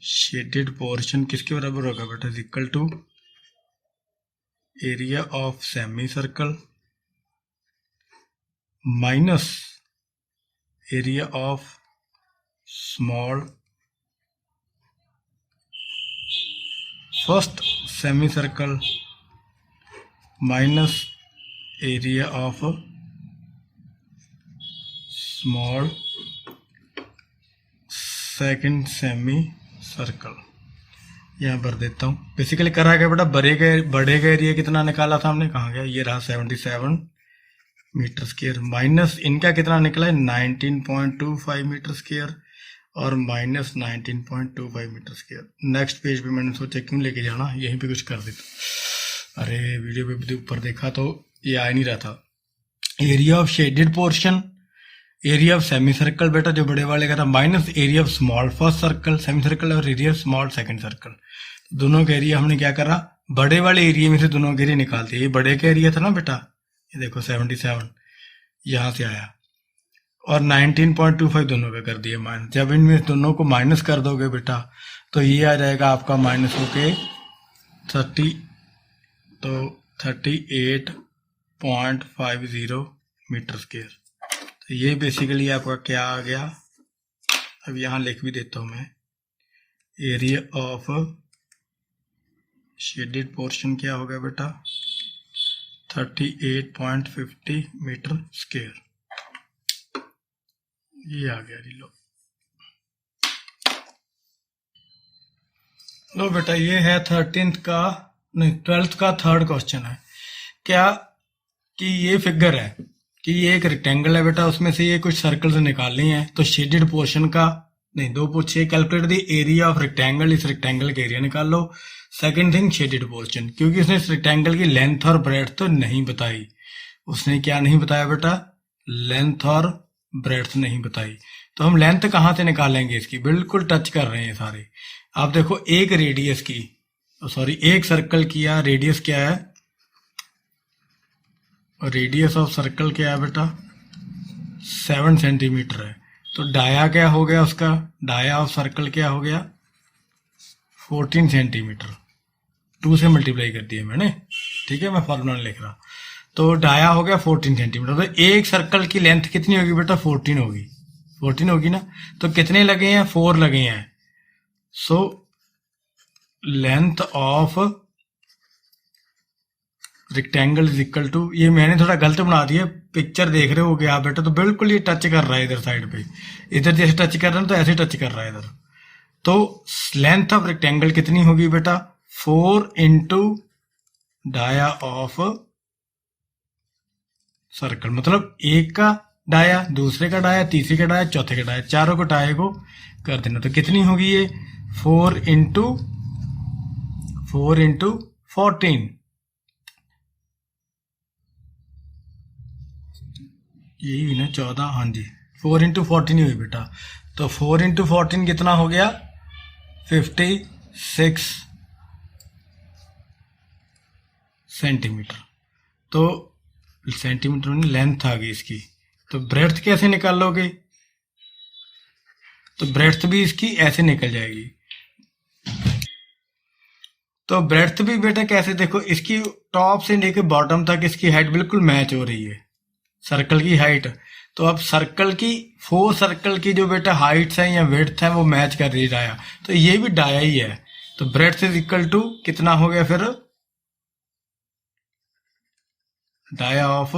शेडेड पोर्शन किसके बराबर होगा बेटा, is equal to area of semi circle minus area of small first semi circle minus area of small second semi circle. यहाँ भर देता हूँ। बेसिकली करा गया बेटा, बड़े का एरिया कितना निकाला था हमने, कहाँ गया, ये रहा 77 मीटर स्क्वायर, माइनस इनका कितना निकला है 19.25 मीटर स्क्वायर और minus 19.25 metre square. Next page पे मैंने सोचा क्यों लेके जाना, यहीं पे कुछ कर देता। अरे वीडियो पे भी ऊपर देखा तो ये आ नहीं रहा था। Area of shaded portion, area of semi circle बेटा जो बड़े वाले का था, minus area of small first circle semi circle और area of small second circle. दोनों का एरिया हमने क्या करा, बड़े वाले एरिया में से दोनों के एरिया निकाल दिए। ये बड़े का एरिया था ना बेटा, ये देखो 77 यहां से आया और 19.25 दोनों का कर दिया माइनस। जब इनमें दोनों को माइनस कर दोगे बेटा तो ये आ जाएगा आपका माइनस होके 38.50 मीटर स्क्वायर। तो ये बेसिकली आपका क्या आ गया, अब यहां लिख भी देता हूं मैं, एरिया ऑफ शेडेड पोर्शन क्या हो गया बेटा 38.50 मीटर स्क्वायर, ये आ गया जी। लो बेटा ये है 12th का थर्ड क्वेश्चन है। क्या कि ये फिगर है कि ये एक रेक्टेंगल है बेटा, उसमें से ये कुछ सर्कल्स निकालनी है, तो शेडेड पोर्शन का नहीं, दो पूछिए calculate the area of rectangle, इस रेक्टेंगल का एरिया निकाल लो। सेकंड थिंग शेडेड पोर्शन, क्योंकि उसने इस रेक्टेंगल की लेंथ और ब्रेड्थ तो नहीं बताई। उसने क्या नहीं बताया बेटा, लेंथ और ब्रेड्थ नहीं बताई। तो हम लेंथ कहाँ से निकालेंगे इसकी, बिल्कुल टच कर रहे हैं सारे। आप देखो एक रेडियस की, सॉरी एक सर्कल किया, रेडियस क्या है, रेडियस ऑफ सर्कल क्या है बेटा 7 सेंटीमीटर है। तो डाया क्या हो गया उसका, डाया ऑफ सर्कल क्या हो गया 14 सेंटीमीटर, 2 से मल्टीप्लाई कर दिया मैंने, ठीक है, मैं फॉर्मूला लिख रहा। तो डाया हो गया 14 सेंटीमीटर। तो एक सर्कल की लेंथ कितनी होगी बेटा 14 होगी, 14 होगी ना। तो कितने लगे हैं 4 लगे हैं। So length of rectangle is equal to, ये मैंने थोड़ा गलत बना दिया, पिक्चर देख रहे हो गया बेटा, तो बिल्कुल ये टच कर रहा है इधर साइड पे, इधर जैसे टच कर रहा है तो ऐसे टच कर रहा है इधर। तो लेंथ ऑफ रेक्टेंगल कितनी होगी बेटा 4 इंटू डाया ऑफ सर्कल, मतलब एक का डाया, दूसरे का डाया, तीसरे का डाया, चौथे का डाया, चारों को डाया को कर देना। तो कितनी होगी ये 4 इंटू 14, यही हुई ना 14, हाँ जी 4 इंटू 14 ही हुई बेटा। तो 4 इंटू 14 कितना हो गया 56 सेंटीमीटर। तो सेंटीमीटर में लेंथ आ गई इसकी। तो ब्रेड्थ कैसे निकालोगे, तो ब्रेड्थ भी इसकी ऐसे निकल जाएगी। तो ब्रेड्थ भी बेटा कैसे, देखो इसकी टॉप से लेकर बॉटम तक इसकी हाइट बिल्कुल मैच हो रही है सर्कल की हाइट। तो अब सर्कल की 4 सर्कल की जो बेटा हाइट्स है या विड्थ है वो मैच कर रही डाया, तो ये भी डाया ही है। तो ब्रेड्थ इज इक्वल टू कितना हो गया फिर डाया ऑफ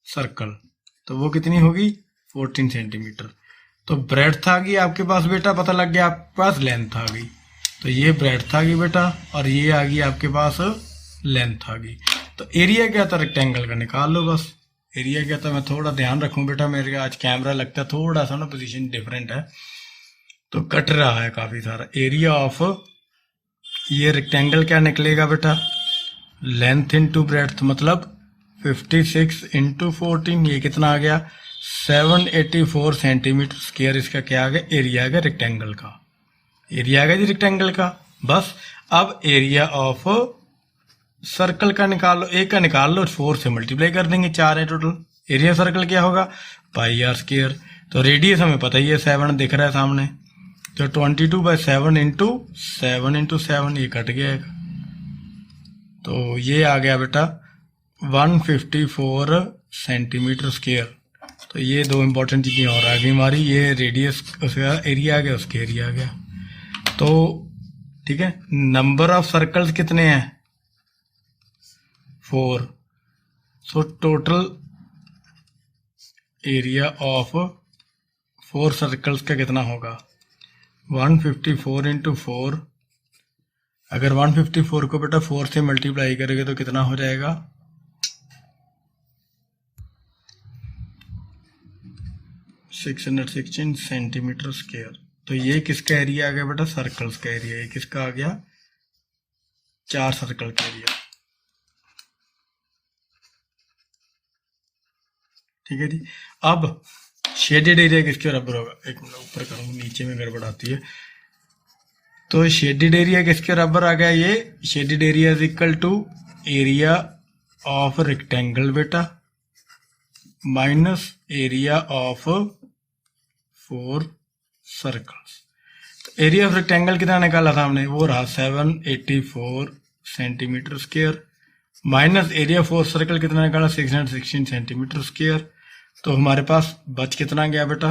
सर्कल, तो वो कितनी होगी 14 सेंटीमीटर। तो ब्रेड्थ आ गई आपके पास बेटा, पता लग गया आपके पास लेंथ आ गई। तो ये ब्रेड्थ आ गई बेटा और ये आ गई आपके पास लेंथ आ गई। तो एरिया क्या था रेक्टेंगल का निकाल लो बस। एरिया क्या था, मैं थोड़ा ध्यान रखूं बेटा, मेरे आज कैमरा लगता है थोड़ा सा ना पोजीशन डिफरेंट है तो कट रहा है काफी सारा। एरिया ऑफ ये रेक्टेंगल क्या निकलेगा बेटा लेंथ इंटू ब्रेड्थ, मतलब 56 इंटू 14, ये कितना आ गया 784 सेंटीमीटर स्क्वायर। इसका क्या आ गया एरिया आ गया रेक्टेंगल का, एरिया आ गया जी रेक्टेंगल का। बस अब एरिया ऑफ सर्कल का निकाल लो, एक का निकाल लो, 4 से मल्टीप्लाई कर देंगे, 4 है टोटल। एरिया सर्कल क्या होगा पाई आर स्क्वायर। तो रेडियस हमें पता ही है 7 दिख रहा है सामने, तो 22/7 इंटू 7 ये कट गया एक। तो ये आ गया बेटा 154 सेंटीमीटर स्क्वायर। तो ये दो इंपॉर्टेंट चीजें और आ गई हमारी, ये रेडियस उसका एरिया आ गया, उसके एरिया आ गया। तो ठीक है, नंबर ऑफ सर्कल्स कितने हैं 4। So total area of 4 circles का कितना होगा 154 इंटू 4। अगर 154 को बेटा 4 से मल्टीप्लाई करेंगे तो कितना हो जाएगा 616 सेंटीमीटर स्क्वायर। तो ये किसका एरिया आ गया बेटा सर्कल्स का एरिया। ये किसका आ गया 4 सर्कल का एरिया। ठीक है जी। अब शेडेड एरिया किसके बराबर होगा, एक मिनट ऊपर करूंगा नीचे में गड़बड़ आती है। तो शेडेड एरिया किसके बराबर आ गया, ये shaded area is equal to area of rectangle बेटा माइनस एरिया ऑफ 4 सर्कल्स। तो एरिया ऑफ रेक्टेंगल कितना निकाला था हमने, वो रहा 784 centimetre square minus area 4 circle कितना निकाला 616 सेंटीमीटर स्क्वायर। तो हमारे पास बच कितना गया बेटा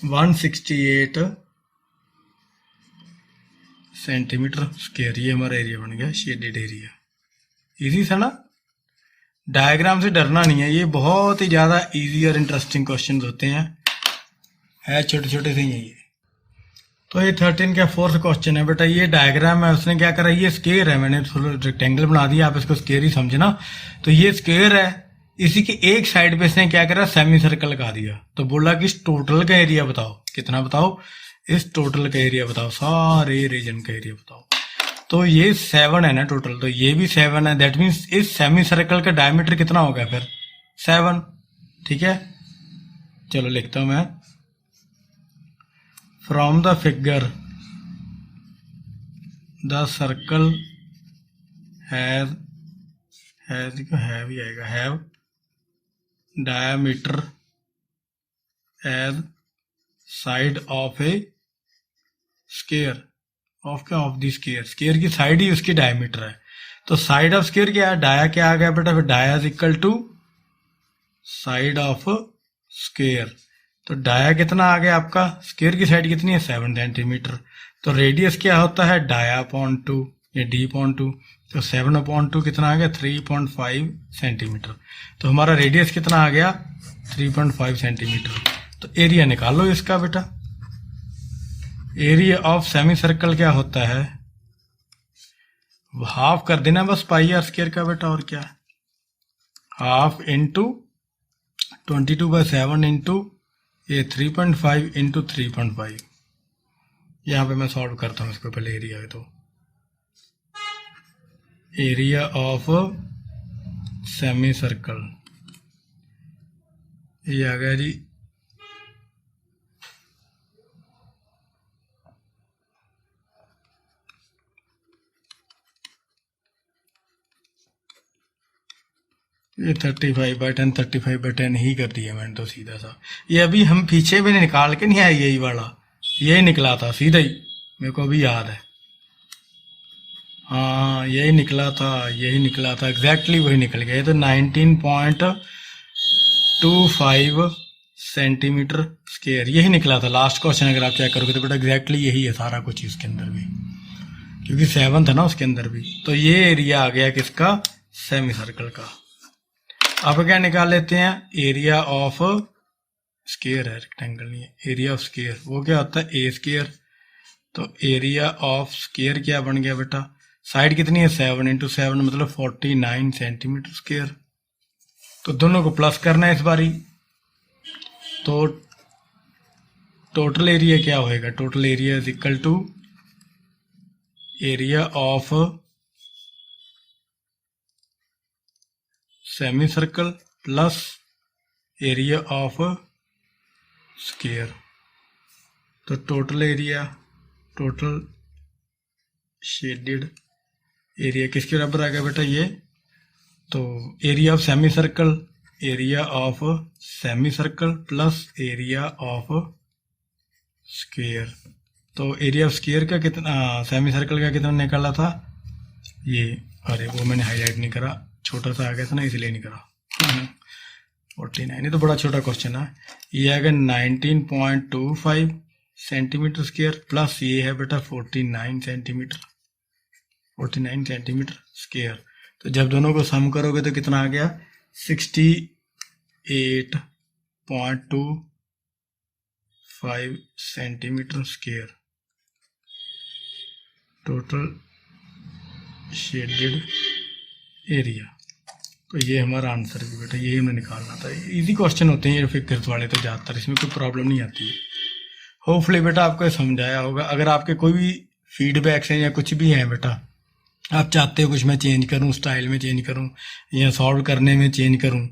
168 सेंटीमीटर स्क्वायर, ये हमारा एरिया बन गया शेडेड एरिया। इजी था ना, डायग्राम से डरना नहीं है, ये बहुत ही ज़्यादा इजी और इंटरेस्टिंग क्वेश्चन होते हैं, है छोटे छोटे से ही ये। तो ये 13 का 4th क्वेश्चन है बेटा, ये डायग्राम है, उसने क्या करा, ये स्क्वायर है, मैंने थोड़ा रेक्टेंगल बना दिया, आप इसको स्क्वायर ही समझना। तो ये स्क्वायर है, इसी के एक साइड पे इसने क्या करा, सेमी सर्कल लगा दिया। तो बोला कि इस टोटल का एरिया बताओ, कितना बताओ, इस टोटल का एरिया बताओ, सारे रीजन का एरिया बताओ। तो ये 7 है ना टोटल, तो ये भी 7 है, दैट मीन्स इस सेमी सर्कल का डायमीटर कितना होगा फिर 7, ठीक है। चलो लिखता हूं मैं, from the figure the circle have ही आएगा, have diameter as side of a square, of क्या, ऑफ दी स्क्वायर, स्क्वायर की साइड ही उसकी डायमीटर है। तो साइड ऑफ स्क्वायर क्या है, डाया क्या आ गया बेटा, फिर dia is equal to side of square. तो डाया कितना आ गया आपका, स्क्वायर की साइड कितनी है 7 सेंटीमीटर। तो रेडियस क्या होता है, डाया अपॉन 2 या डी अपॉन 2, तो 7 अपॉन 2 कितना आ गया 3.5 सेंटीमीटर। तो हमारा रेडियस कितना आ गया 3.5 सेंटीमीटर। तो एरिया निकालो इसका बेटा, एरिया ऑफ सेमी सर्कल क्या होता है, हाफ कर देना बस पाई आर स्क्वायर का बेटा, और क्या, हाफ इंटू 22/7 इंटू ये 3.5 इंटू 3.5। यहाँ पे मैं सॉल्व करता हूँ इसको पहले एरिया है। तो एरिया ऑफ सेमी सर्कल ये आ गया जी 35/10 35/10 ही कर दिया मैंने तो सीधा सा। ये अभी हम पीछे भी निकाल के नहीं आए, यही वाला यही निकला था सीधा ही, मेरे को अभी याद है। हाँ यही निकला था, यही निकला था, एग्जैक्टली वही निकल गया। ये तो 19.25 सेंटीमीटर स्क्वायर यही निकला था लास्ट क्वेश्चन। अगर आप चेक करोगे तो बेटा एग्जैक्टली यही है सारा कुछ इसके अंदर भी, क्योंकि 7 था ना उसके अंदर भी। तो ये एरिया आ गया किसका, सेमी सर्कल का। अब क्या निकाल लेते हैं, एरिया ऑफ स्क्वायर है, रेक्टेंगल नहीं है, एरिया ऑफ स्क्वायर वो क्या होता है ए स्क्वायर। तो एरिया ऑफ स्क्वायर क्या बन गया बेटा, साइड कितनी है 7 इंटू 7 मतलब 49 सेंटीमीटर स्क्वायर। तो दोनों को प्लस करना है इस बारी। तो टोटल एरिया क्या होएगा, total area is equal to area of semi circle plus area of square. तो total area, total shaded area किसके बराबर आ गया बेटा ये, तो area of semi circle, area of semi circle plus area of square. तो एरिया ऑफ स्क्वायर का कितना, सेमी सर्कल का कितना निकाला था ये, अरे वो मैंने हाईलाइट नहीं करा, छोटा सा आ गया था ना इसलिए नहीं करा। 49 ये तो बड़ा छोटा क्वेश्चन है। ये आ गया 19.25 सेंटीमीटर स्क्वायर प्लस ये है बेटा 49 सेंटीमीटर स्क्वायर। तो जब दोनों को सम करोगे तो कितना आ गया 68.25 centimetre square total shaded area. तो ये हमारा आंसर है बेटा, यही हमें निकालना था। इजी क्वेश्चन होते हैं ये फिगर्स वाले तो ज़्यादातर, इसमें कोई प्रॉब्लम नहीं आती है। होपफुली बेटा आपको समझ आया होगा। अगर आपके कोई भी फीडबैक्स हैं या कुछ भी हैं बेटा, आप चाहते हो कुछ मैं चेंज करूं, स्टाइल में चेंज करूं या सॉल्व करने में चेंज करूं,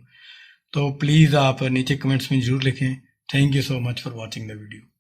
तो प्लीज़ आप नीचे कमेंट्स में ज़रूर लिखें। Thank you so much for watching the video.